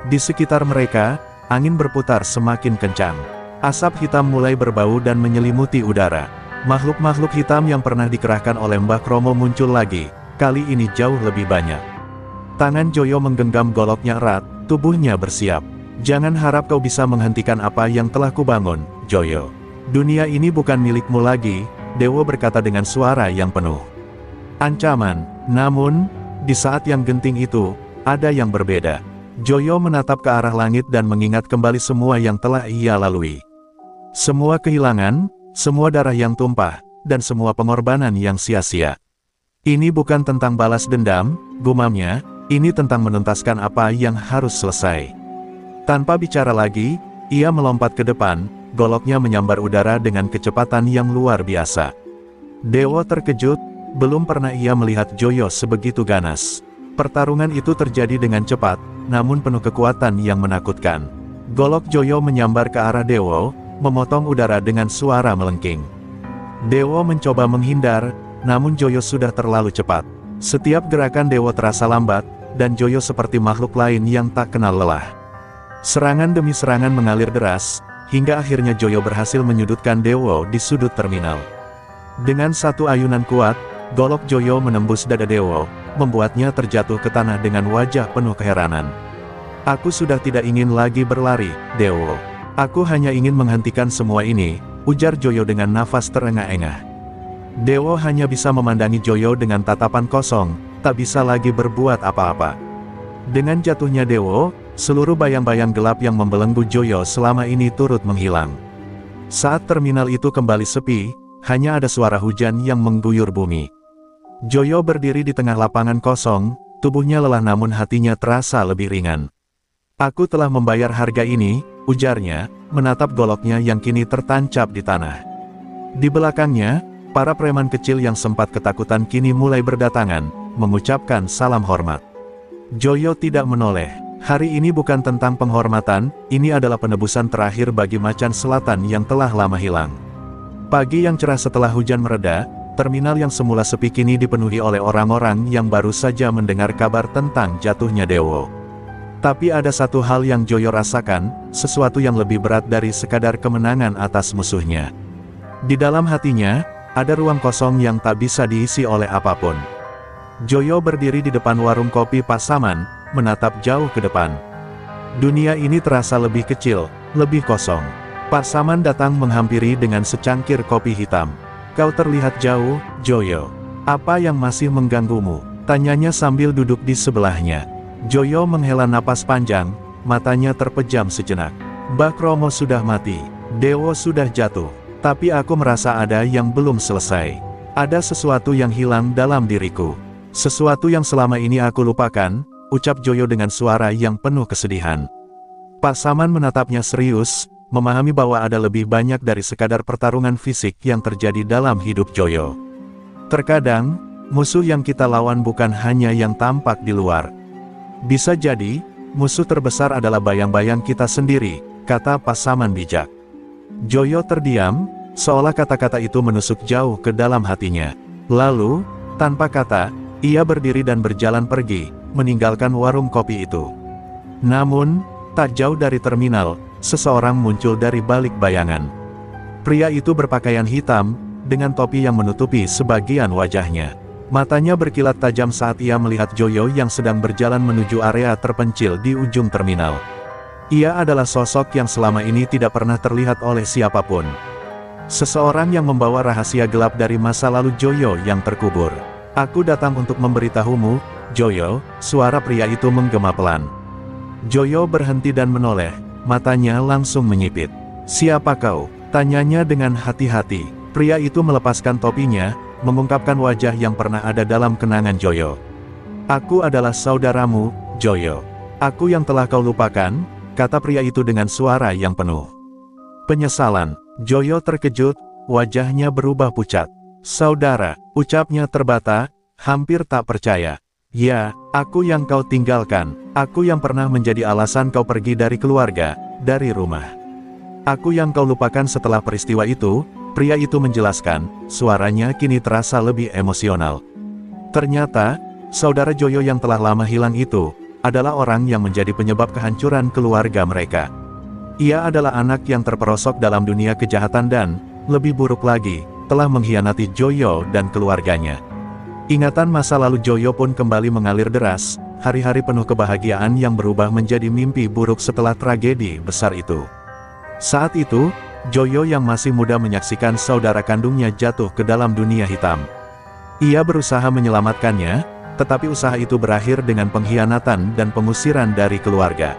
Di sekitar mereka, angin berputar semakin kencang. Asap hitam mulai berbau dan menyelimuti udara. Makhluk-makhluk hitam yang pernah dikerahkan oleh Mbah Kromo muncul lagi, kali ini jauh lebih banyak. Tangan Joyo menggenggam goloknya erat, tubuhnya bersiap. "Jangan harap kau bisa menghentikan apa yang telah kubangun, Joyo. Dunia ini bukan milikmu lagi," Dewo berkata dengan suara yang penuh ancaman. Namun, di saat yang genting itu, ada yang berbeda. Joyo menatap ke arah langit dan mengingat kembali semua yang telah ia lalui. Semua kehilangan, semua darah yang tumpah, dan semua pengorbanan yang sia-sia. "Ini bukan tentang balas dendam," gumamnya, "ini tentang menuntaskan apa yang harus selesai." Tanpa bicara lagi, ia melompat ke depan, goloknya menyambar udara dengan kecepatan yang luar biasa. Dewo terkejut, belum pernah ia melihat Joyo sebegitu ganas. Pertarungan itu terjadi dengan cepat, namun penuh kekuatan yang menakutkan. Golok Joyo menyambar ke arah Dewo, memotong udara dengan suara melengking. Dewo mencoba menghindar, namun Joyo sudah terlalu cepat. Setiap gerakan Dewo terasa lambat, dan Joyo seperti makhluk lain yang tak kenal lelah. Serangan demi serangan mengalir deras, hingga akhirnya Joyo berhasil menyudutkan Dewo di sudut terminal. Dengan satu ayunan kuat, golok Joyo menembus dada Dewo, membuatnya terjatuh ke tanah dengan wajah penuh keheranan. "Aku sudah tidak ingin lagi berlari, Dewo. Aku hanya ingin menghentikan semua ini," ujar Joyo dengan nafas terengah-engah. Dewo hanya bisa memandangi Joyo dengan tatapan kosong, tak bisa lagi berbuat apa-apa. Dengan jatuhnya Dewo, seluruh bayang-bayang gelap yang membelenggu Joyo selama ini turut menghilang. Saat terminal itu kembali sepi, hanya ada suara hujan yang mengguyur bumi. Joyo berdiri di tengah lapangan kosong, tubuhnya lelah namun hatinya terasa lebih ringan. Aku telah membayar harga ini, ujarnya, menatap goloknya yang kini tertancap di tanah. Di belakangnya, para preman kecil yang sempat ketakutan kini mulai berdatangan, mengucapkan salam hormat. Joyo tidak menoleh. Hari ini bukan tentang penghormatan, ini adalah penebusan terakhir bagi macan selatan yang telah lama hilang. Pagi yang cerah setelah hujan mereda, terminal yang semula sepi kini dipenuhi oleh orang-orang yang baru saja mendengar kabar tentang jatuhnya Dewo. Tapi ada satu hal yang Joyo rasakan, sesuatu yang lebih berat dari sekadar kemenangan atas musuhnya. Di dalam hatinya, ada ruang kosong yang tak bisa diisi oleh apapun. Joyo berdiri di depan warung kopi Pak Saman, menatap jauh ke depan. Dunia ini terasa lebih kecil, lebih kosong. Pak Saman datang menghampiri dengan secangkir kopi hitam. "Kau terlihat jauh, Joyo. Apa yang masih mengganggumu?" tanyanya sambil duduk di sebelahnya. Joyo menghela napas panjang, matanya terpejam sejenak. "Mbah Kromo sudah mati, Dewo sudah jatuh. Tapi aku merasa ada yang belum selesai. Ada sesuatu yang hilang dalam diriku. Sesuatu yang selama ini aku lupakan," ucap Joyo dengan suara yang penuh kesedihan. Pak Saman menatapnya serius, memahami bahwa ada lebih banyak dari sekadar pertarungan fisik yang terjadi dalam hidup Joyo. "Terkadang, musuh yang kita lawan bukan hanya yang tampak di luar. Bisa jadi, musuh terbesar adalah bayang-bayang kita sendiri," kata Pak Saman bijak. Joyo terdiam, seolah kata-kata itu menusuk jauh ke dalam hatinya. Lalu, tanpa kata, ia berdiri dan berjalan pergi, meninggalkan warung kopi itu. Namun, tak jauh dari terminal, seseorang muncul dari balik bayangan. Pria itu berpakaian hitam, dengan topi yang menutupi sebagian wajahnya. Matanya berkilat tajam saat ia melihat Joyo yang sedang berjalan menuju area terpencil di ujung terminal. Ia adalah sosok yang selama ini tidak pernah terlihat oleh siapapun. Seseorang yang membawa rahasia gelap dari masa lalu Joyo yang terkubur. "Aku datang untuk memberitahumu, Joyo," suara pria itu menggema pelan. Joyo berhenti dan menoleh, matanya langsung menyipit. "Siapa kau?" tanyanya dengan hati-hati. Pria itu melepaskan topinya, mengungkapkan wajah yang pernah ada dalam kenangan Joyo. "Aku adalah saudaramu, Joyo. Aku yang telah kau lupakan," kata pria itu dengan suara yang penuh penyesalan. Joyo terkejut, wajahnya berubah pucat. "Saudara," ucapnya terbata, hampir tak percaya. "Ya, aku yang kau tinggalkan. Aku yang pernah menjadi alasan kau pergi dari keluarga, dari rumah. Aku yang kau lupakan setelah peristiwa itu," pria itu menjelaskan, suaranya kini terasa lebih emosional. Ternyata, saudara Joyo yang telah lama hilang itu, adalah orang yang menjadi penyebab kehancuran keluarga mereka. Ia adalah anak yang terperosok dalam dunia kejahatan dan, lebih buruk lagi, telah mengkhianati Joyo dan keluarganya. Ingatan masa lalu Joyo pun kembali mengalir deras, hari-hari penuh kebahagiaan yang berubah menjadi mimpi buruk setelah tragedi besar itu. Saat itu, Joyo yang masih muda menyaksikan saudara kandungnya jatuh ke dalam dunia hitam. Ia berusaha menyelamatkannya, tetapi usaha itu berakhir dengan pengkhianatan dan pengusiran dari keluarga.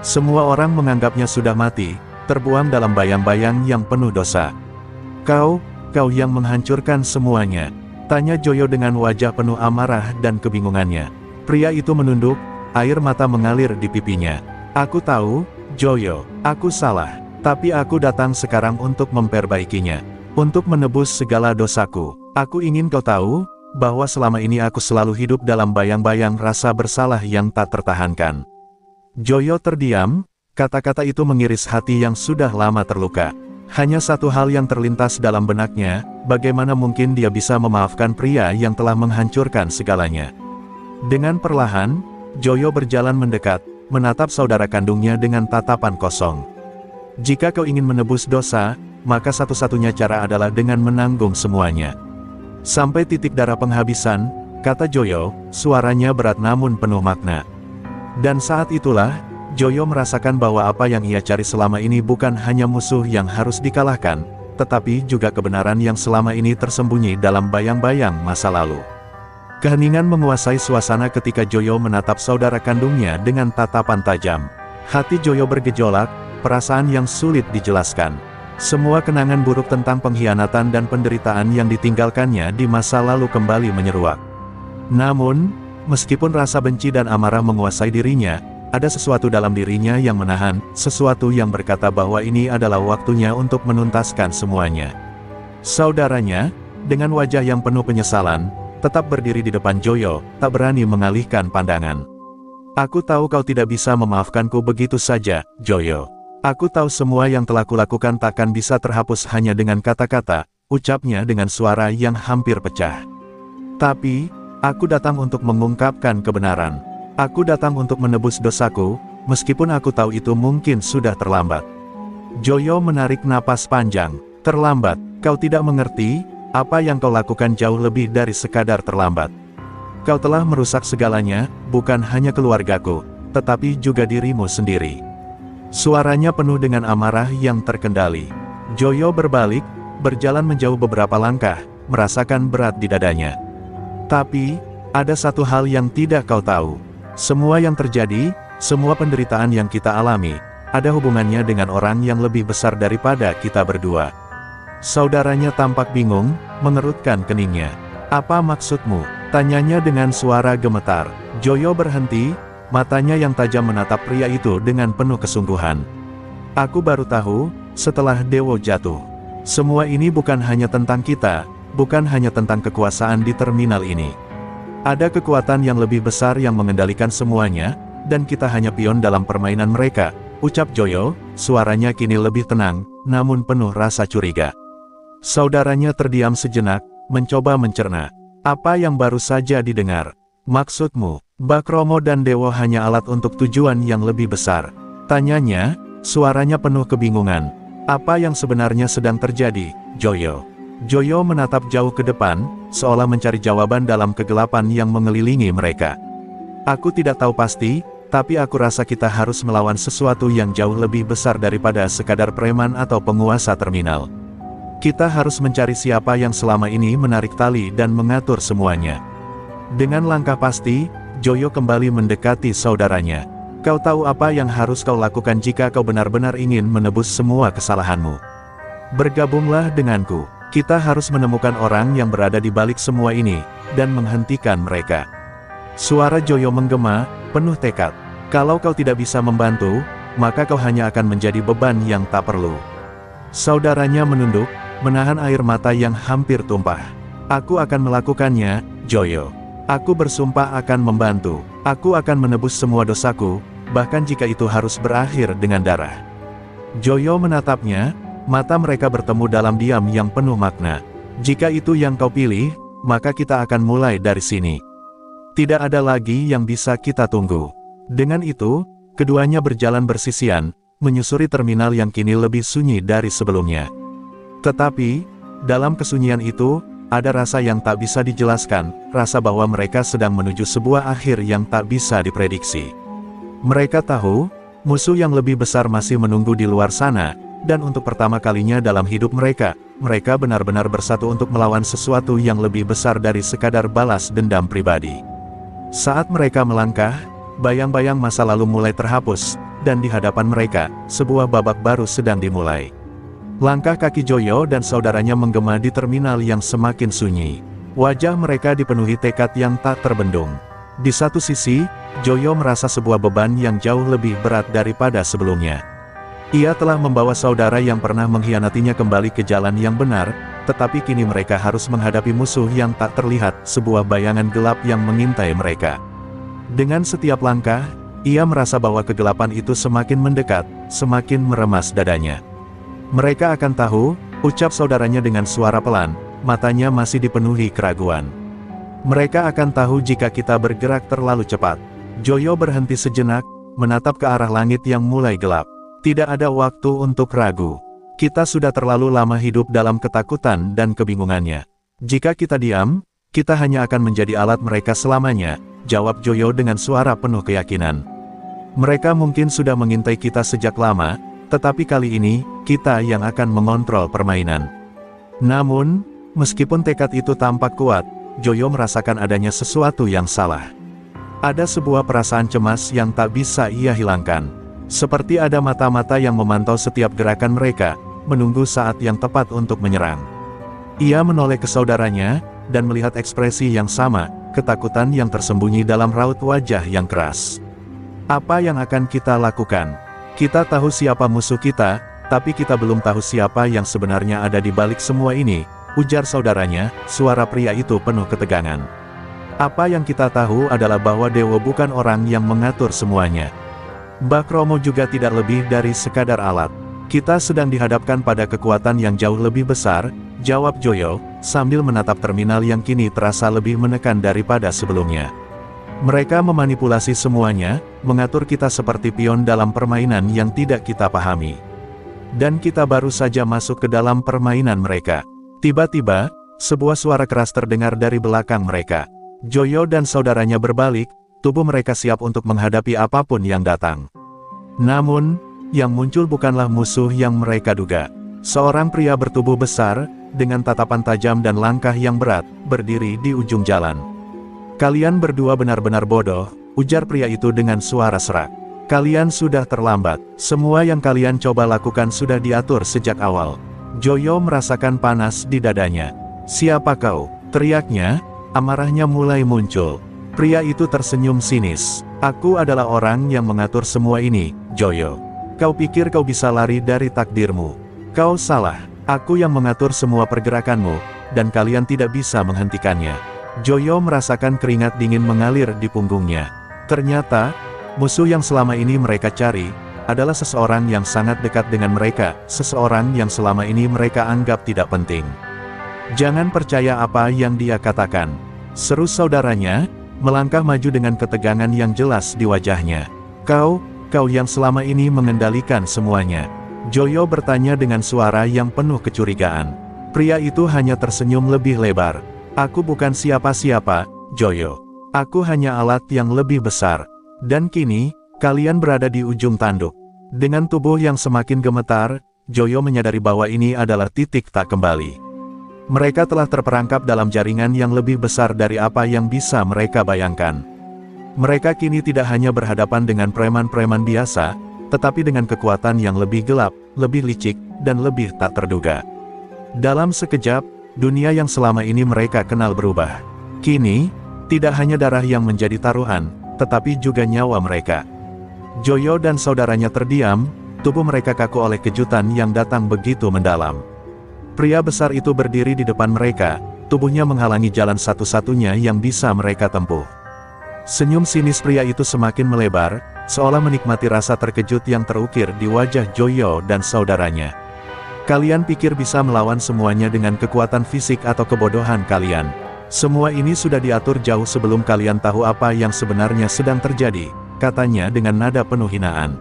Semua orang menganggapnya sudah mati, terbuang dalam bayang-bayang yang penuh dosa. Kau yang menghancurkan semuanya," tanya Joyo dengan wajah penuh amarah dan kebingungannya. Pria itu menunduk, air mata mengalir di pipinya. "Aku tahu, Joyo, aku salah. Tapi aku datang sekarang untuk memperbaikinya. Untuk menebus segala dosaku. Aku ingin kau tahu, bahwa selama ini aku selalu hidup dalam bayang-bayang rasa bersalah yang tak tertahankan." Joyo terdiam, kata-kata itu mengiris hati yang sudah lama terluka. Hanya satu hal yang terlintas dalam benaknya, bagaimana mungkin dia bisa memaafkan pria yang telah menghancurkan segalanya. Dengan perlahan, Joyo berjalan mendekat, menatap saudara kandungnya dengan tatapan kosong. "Jika kau ingin menebus dosa, maka satu-satunya cara adalah dengan menanggung semuanya. Sampai titik darah penghabisan," kata Joyo, suaranya berat namun penuh makna. Dan saat itulah, Joyo merasakan bahwa apa yang ia cari selama ini bukan hanya musuh yang harus dikalahkan, tetapi juga kebenaran yang selama ini tersembunyi dalam bayang-bayang masa lalu. Keheningan menguasai suasana ketika Joyo menatap saudara kandungnya dengan tatapan tajam. Hati Joyo bergejolak, perasaan yang sulit dijelaskan. Semua kenangan buruk tentang pengkhianatan dan penderitaan yang ditinggalkannya di masa lalu kembali menyeruak. Namun, meskipun rasa benci dan amarah menguasai dirinya, ada sesuatu dalam dirinya yang menahan, sesuatu yang berkata bahwa ini adalah waktunya untuk menuntaskan semuanya. Saudaranya, dengan wajah yang penuh penyesalan, tetap berdiri di depan Joyo, tak berani mengalihkan pandangan. Aku tahu kau tidak bisa memaafkanku begitu saja, Joyo. Aku tahu semua yang telah kulakukan takkan bisa terhapus hanya dengan kata-kata, ucapnya dengan suara yang hampir pecah. Tapi, aku datang untuk mengungkapkan kebenaran. Aku datang untuk menebus dosaku, meskipun aku tahu itu mungkin sudah terlambat. Joyo menarik napas panjang. Terlambat, kau tidak mengerti, apa yang kau lakukan jauh lebih dari sekadar terlambat. Kau telah merusak segalanya, bukan hanya keluargaku, tetapi juga dirimu sendiri. Suaranya penuh dengan amarah yang terkendali. Joyo berbalik, berjalan menjauh beberapa langkah, merasakan berat di dadanya. Tapi, ada satu hal yang tidak kau tahu. Semua yang terjadi, semua penderitaan yang kita alami, ada hubungannya dengan orang yang lebih besar daripada kita berdua. Saudaranya tampak bingung, mengerutkan keningnya. Apa maksudmu? Tanyanya dengan suara gemetar. Joyo berhenti, matanya yang tajam menatap pria itu dengan penuh kesungguhan. Aku baru tahu, setelah Dewo jatuh. Semua ini bukan hanya tentang kita, bukan hanya tentang kekuasaan di terminal ini. Ada kekuatan yang lebih besar yang mengendalikan semuanya, dan kita hanya pion dalam permainan mereka, ucap Joyo, suaranya kini lebih tenang, namun penuh rasa curiga. Saudaranya terdiam sejenak, mencoba mencerna. Apa yang baru saja didengar? Maksudmu, Bakromo dan Dewo hanya alat untuk tujuan yang lebih besar? Tanyanya, suaranya penuh kebingungan. Apa yang sebenarnya sedang terjadi, Joyo? Joyo menatap jauh ke depan, seolah mencari jawaban dalam kegelapan yang mengelilingi mereka. Aku tidak tahu pasti, tapi aku rasa kita harus melawan sesuatu yang jauh lebih besar daripada sekadar preman atau penguasa terminal. Kita harus mencari siapa yang selama ini menarik tali dan mengatur semuanya. Dengan langkah pasti, Joyo kembali mendekati saudaranya. Kau tahu apa yang harus kau lakukan jika kau benar-benar ingin menebus semua kesalahanmu. Bergabunglah denganku. Kita harus menemukan orang yang berada di balik semua ini, dan menghentikan mereka. Suara Joyo menggema, penuh tekad. Kalau kau tidak bisa membantu, maka kau hanya akan menjadi beban yang tak perlu. Saudaranya menunduk, menahan air mata yang hampir tumpah. Aku akan melakukannya, Joyo. Aku bersumpah akan membantu. Aku akan menebus semua dosaku, bahkan jika itu harus berakhir dengan darah. Joyo menatapnya, mata mereka bertemu dalam diam yang penuh makna. Jika itu yang kau pilih, maka kita akan mulai dari sini. Tidak ada lagi yang bisa kita tunggu. Dengan itu, keduanya berjalan bersisian, menyusuri terminal yang kini lebih sunyi dari sebelumnya. Tetapi, dalam kesunyian itu, ada rasa yang tak bisa dijelaskan, rasa bahwa mereka sedang menuju sebuah akhir yang tak bisa diprediksi. Mereka tahu, musuh yang lebih besar masih menunggu di luar sana, dan untuk pertama kalinya dalam hidup mereka, mereka benar-benar bersatu untuk melawan sesuatu yang lebih besar dari sekadar balas dendam pribadi. Saat mereka melangkah, bayang-bayang masa lalu mulai terhapus, dan di hadapan mereka, sebuah babak baru sedang dimulai. Langkah kaki Joyo dan saudaranya menggema di terminal yang semakin sunyi. Wajah mereka dipenuhi tekad yang tak terbendung. Di satu sisi, Joyo merasa sebuah beban yang jauh lebih berat daripada sebelumnya. Ia telah membawa saudara yang pernah mengkhianatinya kembali ke jalan yang benar, tetapi kini mereka harus menghadapi musuh yang tak terlihat, sebuah bayangan gelap yang mengintai mereka. Dengan setiap langkah, ia merasa bahwa kegelapan itu semakin mendekat, semakin meremas dadanya. Mereka akan tahu, ucap saudaranya dengan suara pelan, matanya masih dipenuhi keraguan. Mereka akan tahu jika kita bergerak terlalu cepat. Joyo berhenti sejenak, menatap ke arah langit yang mulai gelap. Tidak ada waktu untuk ragu. Kita sudah terlalu lama hidup dalam ketakutan dan kebingungannya. Jika kita diam, kita hanya akan menjadi alat mereka selamanya, jawab Joyo dengan suara penuh keyakinan. Mereka mungkin sudah mengintai kita sejak lama, tetapi kali ini, kita yang akan mengontrol permainan. Namun, meskipun tekad itu tampak kuat, Joyo merasakan adanya sesuatu yang salah. Ada sebuah perasaan cemas yang tak bisa ia hilangkan. Seperti ada mata-mata yang memantau setiap gerakan mereka, menunggu saat yang tepat untuk menyerang. Ia menoleh ke saudaranya, dan melihat ekspresi yang sama, ketakutan yang tersembunyi dalam raut wajah yang keras. Apa yang akan kita lakukan? Kita tahu siapa musuh kita, tapi kita belum tahu siapa yang sebenarnya ada di balik semua ini, ujar saudaranya. Suara pria itu penuh ketegangan. Apa yang kita tahu adalah bahwa Dewa bukan orang yang mengatur semuanya. Mbah Kromo juga tidak lebih dari sekadar alat. Kita sedang dihadapkan pada kekuatan yang jauh lebih besar, jawab Joyo, sambil menatap terminal yang kini terasa lebih menekan daripada sebelumnya. Mereka memanipulasi semuanya, mengatur kita seperti pion dalam permainan yang tidak kita pahami. Dan kita baru saja masuk ke dalam permainan mereka. Tiba-tiba, sebuah suara keras terdengar dari belakang mereka. Joyo dan saudaranya berbalik, tubuh mereka siap untuk menghadapi apapun yang datang. Namun, yang muncul bukanlah musuh yang mereka duga. Seorang pria bertubuh besar, dengan tatapan tajam dan langkah yang berat, berdiri di ujung jalan. Kalian berdua benar-benar bodoh, ujar pria itu dengan suara serak. Kalian sudah terlambat, semua yang kalian coba lakukan sudah diatur sejak awal. Joyo merasakan panas di dadanya. Siapa kau? Teriaknya, amarahnya mulai muncul. Pria itu tersenyum sinis. Aku adalah orang yang mengatur semua ini, Joyo. Kau pikir kau bisa lari dari takdirmu? Kau salah, aku yang mengatur semua pergerakanmu, dan kalian tidak bisa menghentikannya. Joyo merasakan keringat dingin mengalir di punggungnya. Ternyata, musuh yang selama ini mereka cari, adalah seseorang yang sangat dekat dengan mereka, seseorang yang selama ini mereka anggap tidak penting. Jangan percaya apa yang dia katakan, seru saudaranya, melangkah maju dengan ketegangan yang jelas di wajahnya. Kau yang selama ini mengendalikan semuanya. Joyo bertanya dengan suara yang penuh kecurigaan. Pria itu hanya tersenyum lebih lebar. Aku bukan siapa-siapa, Joyo. Aku hanya alat yang lebih besar. Dan kini, kalian berada di ujung tanduk. Dengan tubuh yang semakin gemetar, Joyo menyadari bahwa ini adalah titik tak kembali. Mereka telah terperangkap dalam jaringan yang lebih besar dari apa yang bisa mereka bayangkan. Mereka kini tidak hanya berhadapan dengan preman-preman biasa, tetapi dengan kekuatan yang lebih gelap, lebih licik, dan lebih tak terduga. Dalam sekejap, dunia yang selama ini mereka kenal berubah. Kini, tidak hanya darah yang menjadi taruhan, tetapi juga nyawa mereka. Joyo dan saudaranya terdiam, tubuh mereka kaku oleh kejutan yang datang begitu mendalam. Pria besar itu berdiri di depan mereka, tubuhnya menghalangi jalan satu-satunya yang bisa mereka tempuh. Senyum sinis pria itu semakin melebar, seolah menikmati rasa terkejut yang terukir di wajah Joyo dan saudaranya. Kalian pikir bisa melawan semuanya dengan kekuatan fisik atau kebodohan kalian? Semua ini sudah diatur jauh sebelum kalian tahu apa yang sebenarnya sedang terjadi, katanya dengan nada penuh hinaan.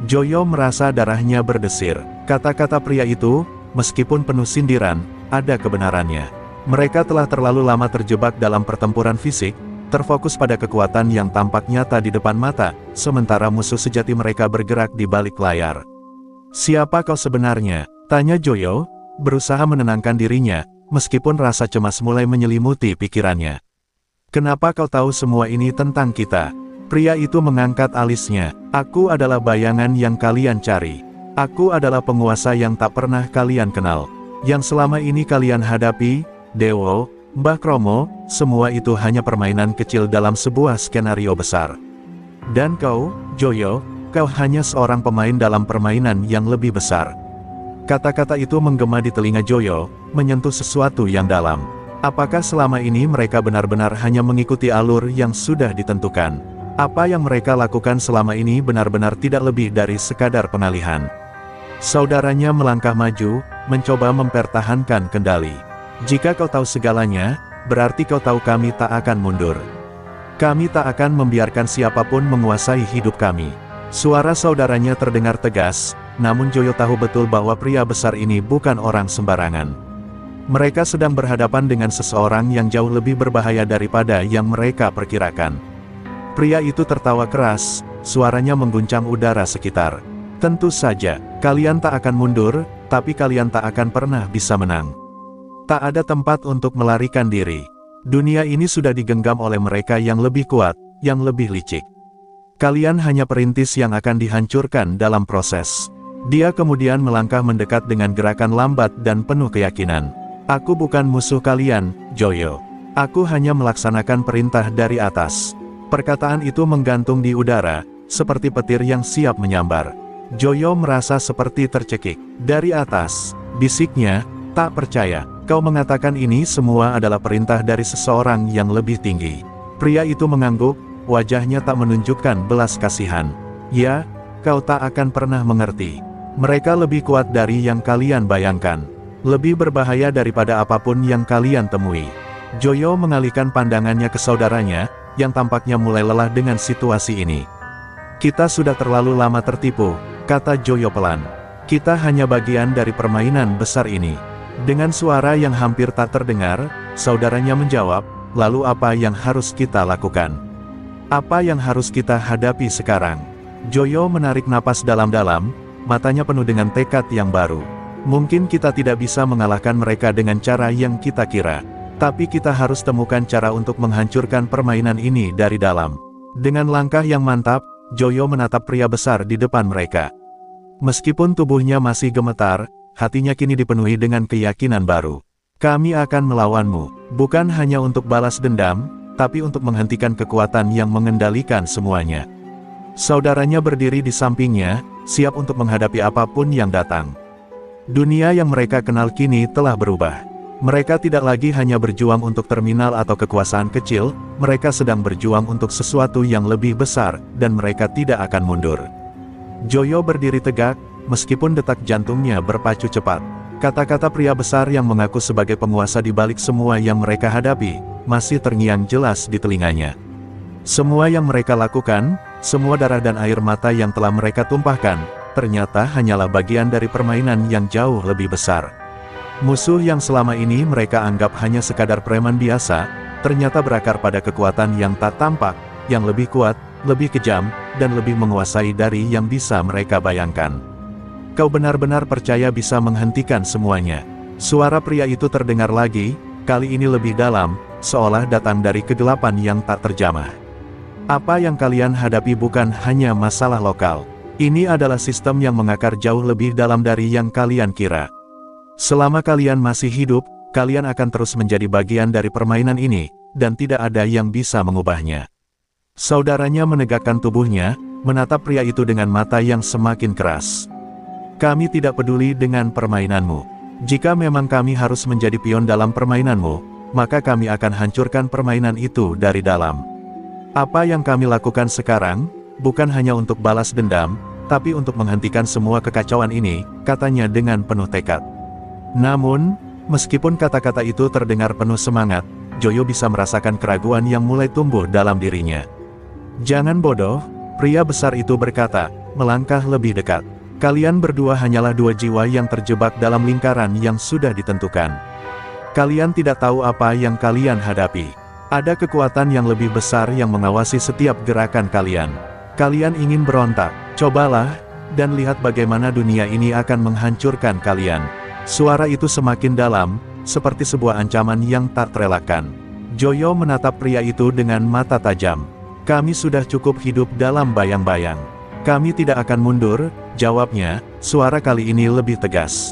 Joyo merasa darahnya berdesir. Kata-kata pria itu, meskipun penuh sindiran, ada kebenarannya. Mereka telah terlalu lama terjebak dalam pertempuran fisik, terfokus pada kekuatan yang tampak nyata di depan mata, sementara musuh sejati mereka bergerak di balik layar. Siapa kau sebenarnya? Tanya Joyo, berusaha menenangkan dirinya, meskipun rasa cemas mulai menyelimuti pikirannya. Kenapa kau tahu semua ini tentang kita? Pria itu mengangkat alisnya. Aku adalah bayangan yang kalian cari. Aku adalah penguasa yang tak pernah kalian kenal. Yang selama ini kalian hadapi, Dewo, Mbah Kromo, semua itu hanya permainan kecil dalam sebuah skenario besar. Dan kau, Joyo, kau hanya seorang pemain dalam permainan yang lebih besar. Kata-kata itu menggema di telinga Joyo, menyentuh sesuatu yang dalam. Apakah selama ini mereka benar-benar hanya mengikuti alur yang sudah ditentukan? Apa yang mereka lakukan selama ini benar-benar tidak lebih dari sekadar pengalihan? Saudaranya melangkah maju, mencoba mempertahankan kendali. Jika kau tahu segalanya, berarti kau tahu kami tak akan mundur. Kami tak akan membiarkan siapapun menguasai hidup kami. Suara saudaranya terdengar tegas, namun Joyo tahu betul bahwa pria besar ini bukan orang sembarangan. Mereka sedang berhadapan dengan seseorang yang jauh lebih berbahaya daripada yang mereka perkirakan. Pria itu tertawa keras, suaranya mengguncang udara sekitar. Tentu saja, kalian tak akan mundur, tapi kalian tak akan pernah bisa menang. Tak ada tempat untuk melarikan diri. Dunia ini sudah digenggam oleh mereka yang lebih kuat, yang lebih licik. Kalian hanya perintis yang akan dihancurkan dalam proses. Dia kemudian melangkah mendekat dengan gerakan lambat dan penuh keyakinan. Aku bukan musuh kalian, Joyo. Aku hanya melaksanakan perintah dari atas. Perkataan itu menggantung di udara, seperti petir yang siap menyambar. Joyo merasa seperti tercekik. Dari atas, bisiknya, "Tak percaya, kau mengatakan ini semua adalah perintah dari seseorang yang lebih tinggi." Pria itu mengangguk, wajahnya tak menunjukkan belas kasihan. "Ya, kau tak akan pernah mengerti. Mereka lebih kuat dari yang kalian bayangkan. Lebih berbahaya daripada apapun yang kalian temui." Joyo mengalihkan pandangannya ke saudaranya, yang tampaknya mulai lelah dengan situasi ini. "Kita sudah terlalu lama tertipu," kata Joyo pelan. "Kita hanya bagian dari permainan besar ini." Dengan suara yang hampir tak terdengar, saudaranya menjawab, "Lalu apa yang harus kita lakukan? Apa yang harus kita hadapi sekarang?" Joyo menarik napas dalam-dalam, matanya penuh dengan tekad yang baru. "Mungkin kita tidak bisa mengalahkan mereka dengan cara yang kita kira. Tapi kita harus temukan cara untuk menghancurkan permainan ini dari dalam." Dengan langkah yang mantap, Joyo menatap pria besar di depan mereka. Meskipun tubuhnya masih gemetar, hatinya kini dipenuhi dengan keyakinan baru. "Kami akan melawanmu, bukan hanya untuk balas dendam, tapi untuk menghentikan kekuatan yang mengendalikan semuanya." Saudaranya berdiri di sampingnya, siap untuk menghadapi apapun yang datang. Dunia yang mereka kenal kini telah berubah. Mereka tidak lagi hanya berjuang untuk terminal atau kekuasaan kecil, mereka sedang berjuang untuk sesuatu yang lebih besar, dan mereka tidak akan mundur. Joyo berdiri tegak, meskipun detak jantungnya berpacu cepat. Kata-kata pria besar yang mengaku sebagai penguasa di balik semua yang mereka hadapi, masih terngiang jelas di telinganya. Semua yang mereka lakukan, semua darah dan air mata yang telah mereka tumpahkan, ternyata hanyalah bagian dari permainan yang jauh lebih besar. Musuh yang selama ini mereka anggap hanya sekadar preman biasa, ternyata berakar pada kekuatan yang tak tampak, yang lebih kuat, lebih kejam, dan lebih menguasai dari yang bisa mereka bayangkan. "Kau benar-benar percaya bisa menghentikan semuanya?" Suara pria itu terdengar lagi, kali ini lebih dalam, seolah datang dari kegelapan yang tak terjamah. "Apa yang kalian hadapi bukan hanya masalah lokal. Ini adalah sistem yang mengakar jauh lebih dalam dari yang kalian kira. Selama kalian masih hidup, kalian akan terus menjadi bagian dari permainan ini, dan tidak ada yang bisa mengubahnya." Saudaranya menegakkan tubuhnya, menatap pria itu dengan mata yang semakin keras. "Kami tidak peduli dengan permainanmu. Jika memang kami harus menjadi pion dalam permainanmu, maka kami akan hancurkan permainan itu dari dalam. Apa yang kami lakukan sekarang, bukan hanya untuk balas dendam, tapi untuk menghentikan semua kekacauan ini," katanya dengan penuh tekad. Namun, meskipun kata-kata itu terdengar penuh semangat, Joyo bisa merasakan keraguan yang mulai tumbuh dalam dirinya. "Jangan bodoh," pria besar itu berkata, melangkah lebih dekat. "Kalian berdua hanyalah dua jiwa yang terjebak dalam lingkaran yang sudah ditentukan. Kalian tidak tahu apa yang kalian hadapi. Ada kekuatan yang lebih besar yang mengawasi setiap gerakan kalian. Kalian ingin berontak, cobalah, dan lihat bagaimana dunia ini akan menghancurkan kalian." Suara itu semakin dalam, seperti sebuah ancaman yang tak terelakkan. Joyo menatap pria itu dengan mata tajam. "Kami sudah cukup hidup dalam bayang-bayang. Kami tidak akan mundur," jawabnya, suara kali ini lebih tegas.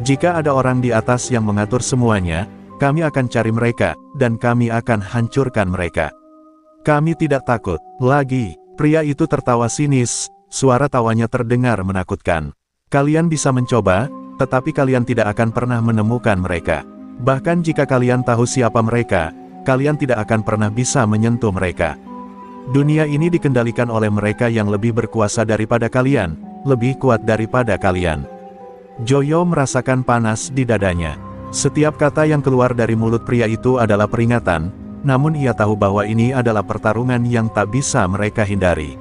"Jika ada orang di atas yang mengatur semuanya, kami akan cari mereka, dan kami akan hancurkan mereka. Kami tidak takut lagi." Pria itu tertawa sinis, suara tawanya terdengar menakutkan. "Kalian bisa mencoba, tetapi kalian tidak akan pernah menemukan mereka. Bahkan jika kalian tahu siapa mereka, kalian tidak akan pernah bisa menyentuh mereka. Dunia ini dikendalikan oleh mereka yang lebih berkuasa daripada kalian, lebih kuat daripada kalian." Joyo merasakan panas di dadanya. Setiap kata yang keluar dari mulut pria itu adalah peringatan, namun ia tahu bahwa ini adalah pertarungan yang tak bisa mereka hindari.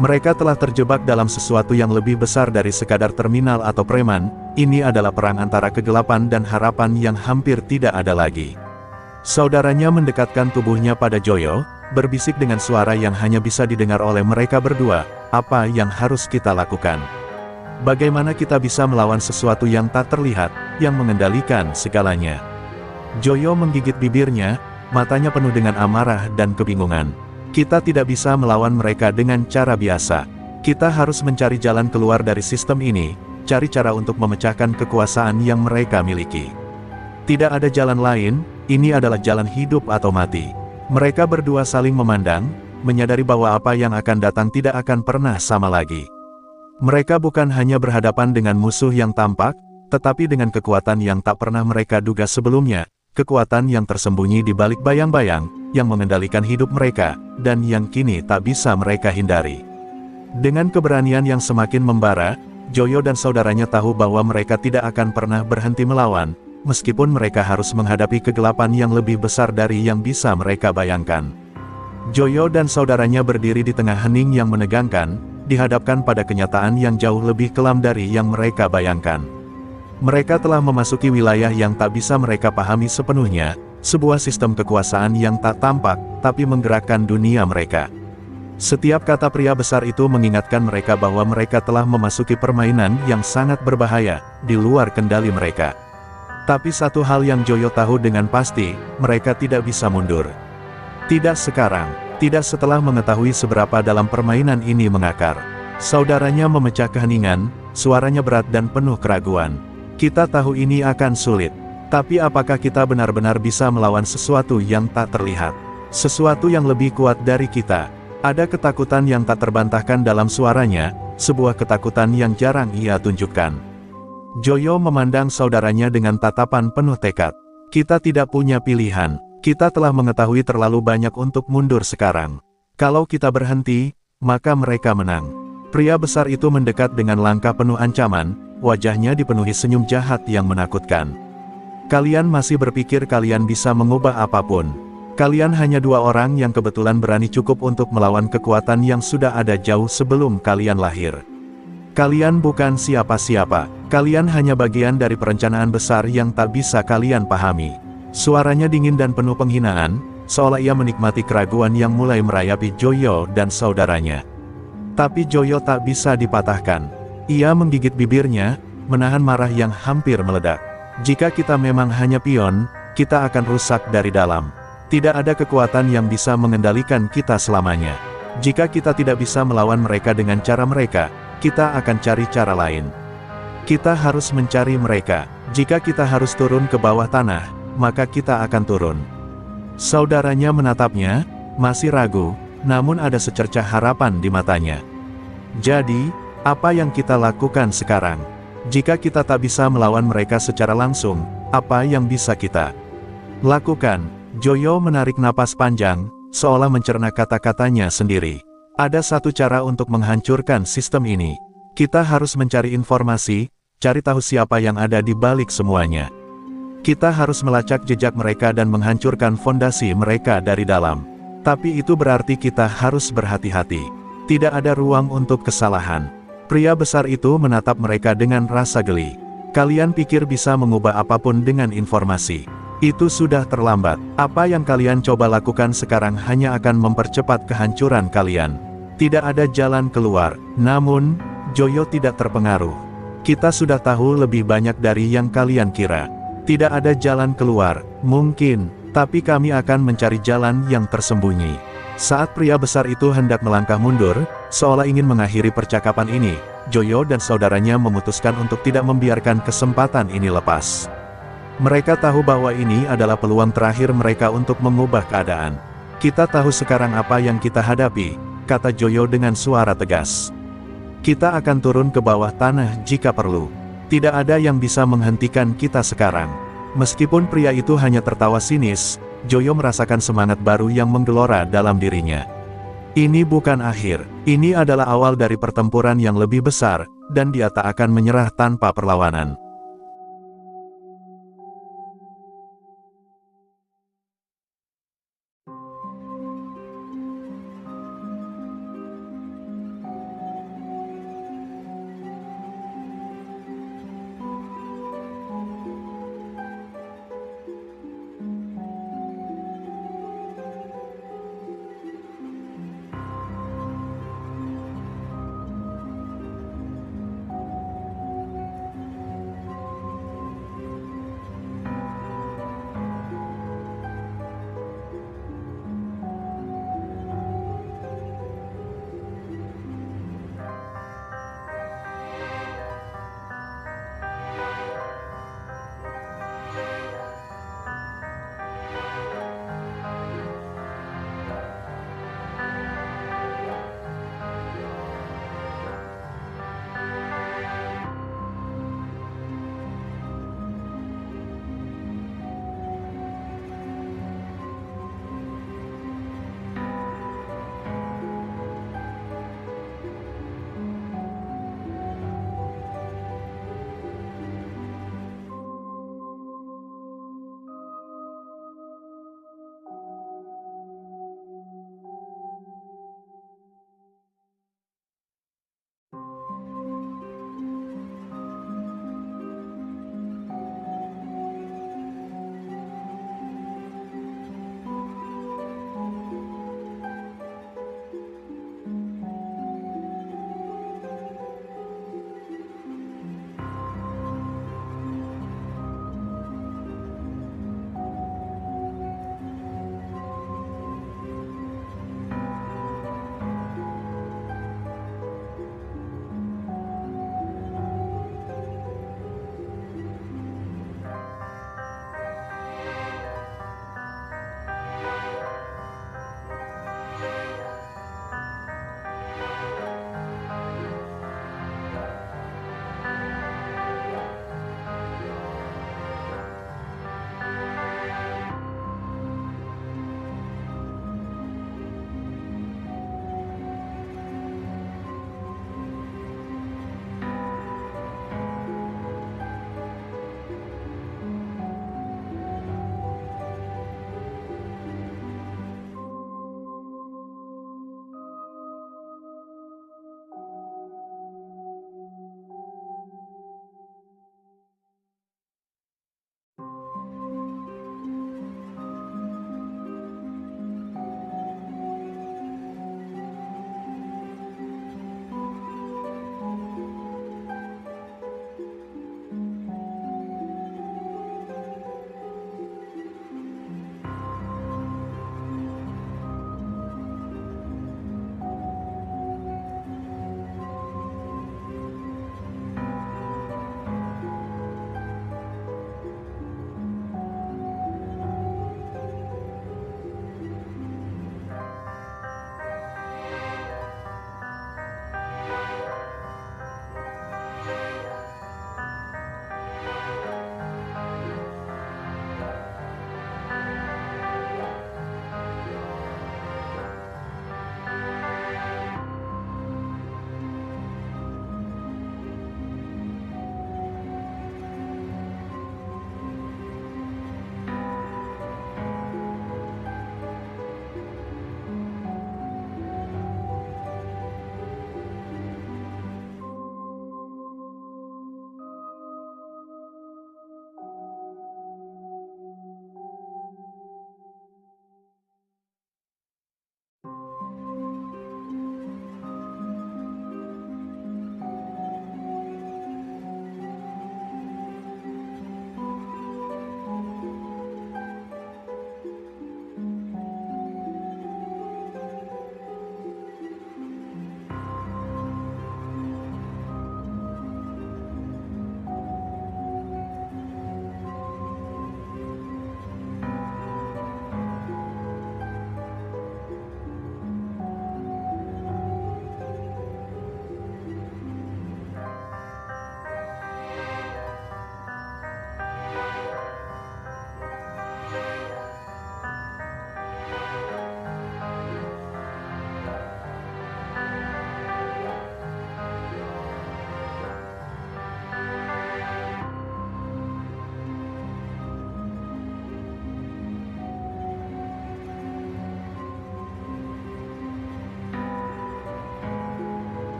Mereka telah terjebak dalam sesuatu yang lebih besar dari sekadar terminal atau preman. Ini adalah perang antara kegelapan dan harapan yang hampir tidak ada lagi. Saudaranya mendekatkan tubuhnya pada Joyo, berbisik dengan suara yang hanya bisa didengar oleh mereka berdua, "Apa yang harus kita lakukan? Bagaimana kita bisa melawan sesuatu yang tak terlihat, yang mengendalikan segalanya?" Joyo menggigit bibirnya, matanya penuh dengan amarah dan kebingungan. "Kita tidak bisa melawan mereka dengan cara biasa. Kita harus mencari jalan keluar dari sistem ini, cari cara untuk memecahkan kekuasaan yang mereka miliki. Tidak ada jalan lain, ini adalah jalan hidup atau mati." Mereka berdua saling memandang, menyadari bahwa apa yang akan datang tidak akan pernah sama lagi. Mereka bukan hanya berhadapan dengan musuh yang tampak, tetapi dengan kekuatan yang tak pernah mereka duga sebelumnya, kekuatan yang tersembunyi di balik bayang-bayang, yang mengendalikan hidup mereka, dan yang kini tak bisa mereka hindari. Dengan keberanian yang semakin membara, Joyo dan saudaranya tahu bahwa mereka tidak akan pernah berhenti melawan, meskipun mereka harus menghadapi kegelapan yang lebih besar dari yang bisa mereka bayangkan. Joyo dan saudaranya berdiri di tengah hening yang menegangkan, dihadapkan pada kenyataan yang jauh lebih kelam dari yang mereka bayangkan. Mereka telah memasuki wilayah yang tak bisa mereka pahami sepenuhnya, sebuah sistem kekuasaan yang tak tampak, tapi menggerakkan dunia mereka. Setiap kata pria besar itu mengingatkan mereka bahwa mereka telah memasuki permainan yang sangat berbahaya, di luar kendali mereka. Tapi satu hal yang Joyo tahu dengan pasti, mereka tidak bisa mundur. Tidak sekarang, tidak setelah mengetahui seberapa dalam permainan ini mengakar. Saudaranya memecah keheningan, suaranya berat dan penuh keraguan. Kita tahu ini akan sulit. Tapi apakah kita benar-benar bisa melawan sesuatu yang tak terlihat? Sesuatu yang lebih kuat dari kita? Ada ketakutan yang tak terbantahkan dalam suaranya, sebuah ketakutan yang jarang ia tunjukkan. Joyo memandang saudaranya dengan tatapan penuh tekad. Kita tidak punya pilihan. Kita telah mengetahui terlalu banyak untuk mundur sekarang. Kalau kita berhenti, maka mereka menang. Pria besar itu mendekat dengan langkah penuh ancaman, wajahnya dipenuhi senyum jahat yang menakutkan. Kalian masih berpikir kalian bisa mengubah apapun. Kalian hanya dua orang yang kebetulan berani cukup untuk melawan kekuatan yang sudah ada jauh sebelum kalian lahir. Kalian bukan siapa-siapa. Kalian hanya bagian dari perencanaan besar yang tak bisa kalian pahami. Suaranya dingin dan penuh penghinaan, seolah ia menikmati keraguan yang mulai merayapi Joyo dan saudaranya. Tapi Joyo tak bisa dipatahkan. Ia menggigit bibirnya, menahan marah yang hampir meledak. Jika kita memang hanya pion, kita akan rusak dari dalam. Tidak ada kekuatan yang bisa mengendalikan kita selamanya. Jika kita tidak bisa melawan mereka dengan cara mereka, kita akan cari cara lain. Kita harus mencari mereka. Jika kita harus turun ke bawah tanah, maka kita akan turun. Saudaranya menatapnya, masih ragu, namun ada secercah harapan di matanya. Jadi, apa yang kita lakukan sekarang? Jika kita tak bisa melawan mereka secara langsung, apa yang bisa kita lakukan? Joyo menarik napas panjang, seolah mencerna kata-katanya sendiri. Ada satu cara untuk menghancurkan sistem ini. Kita harus mencari informasi, cari tahu siapa yang ada di balik semuanya. Kita harus melacak jejak mereka dan menghancurkan fondasi mereka dari dalam. Tapi itu berarti kita harus berhati-hati. Tidak ada ruang untuk kesalahan. Pria besar itu menatap mereka dengan rasa geli. Kalian pikir bisa mengubah apapun dengan informasi. Itu sudah terlambat. Apa yang kalian coba lakukan sekarang hanya akan mempercepat kehancuran kalian. Tidak ada jalan keluar. Namun, Joyo tidak terpengaruh. Kita sudah tahu lebih banyak dari yang kalian kira. Tidak ada jalan keluar, mungkin, tapi kami akan mencari jalan yang tersembunyi. Saat pria besar itu hendak melangkah mundur, seolah ingin mengakhiri percakapan ini, Joyo dan saudaranya memutuskan untuk tidak membiarkan kesempatan ini lepas. Mereka tahu bahwa ini adalah peluang terakhir mereka untuk mengubah keadaan. Kita tahu sekarang apa yang kita hadapi, kata Joyo dengan suara tegas. Kita akan turun ke bawah tanah jika perlu. Tidak ada yang bisa menghentikan kita sekarang. Meskipun pria itu hanya tertawa sinis, Joyo merasakan semangat baru yang menggelora dalam dirinya. Ini bukan akhir, ini adalah awal dari pertempuran yang lebih besar, dan dia tak akan menyerah tanpa perlawanan.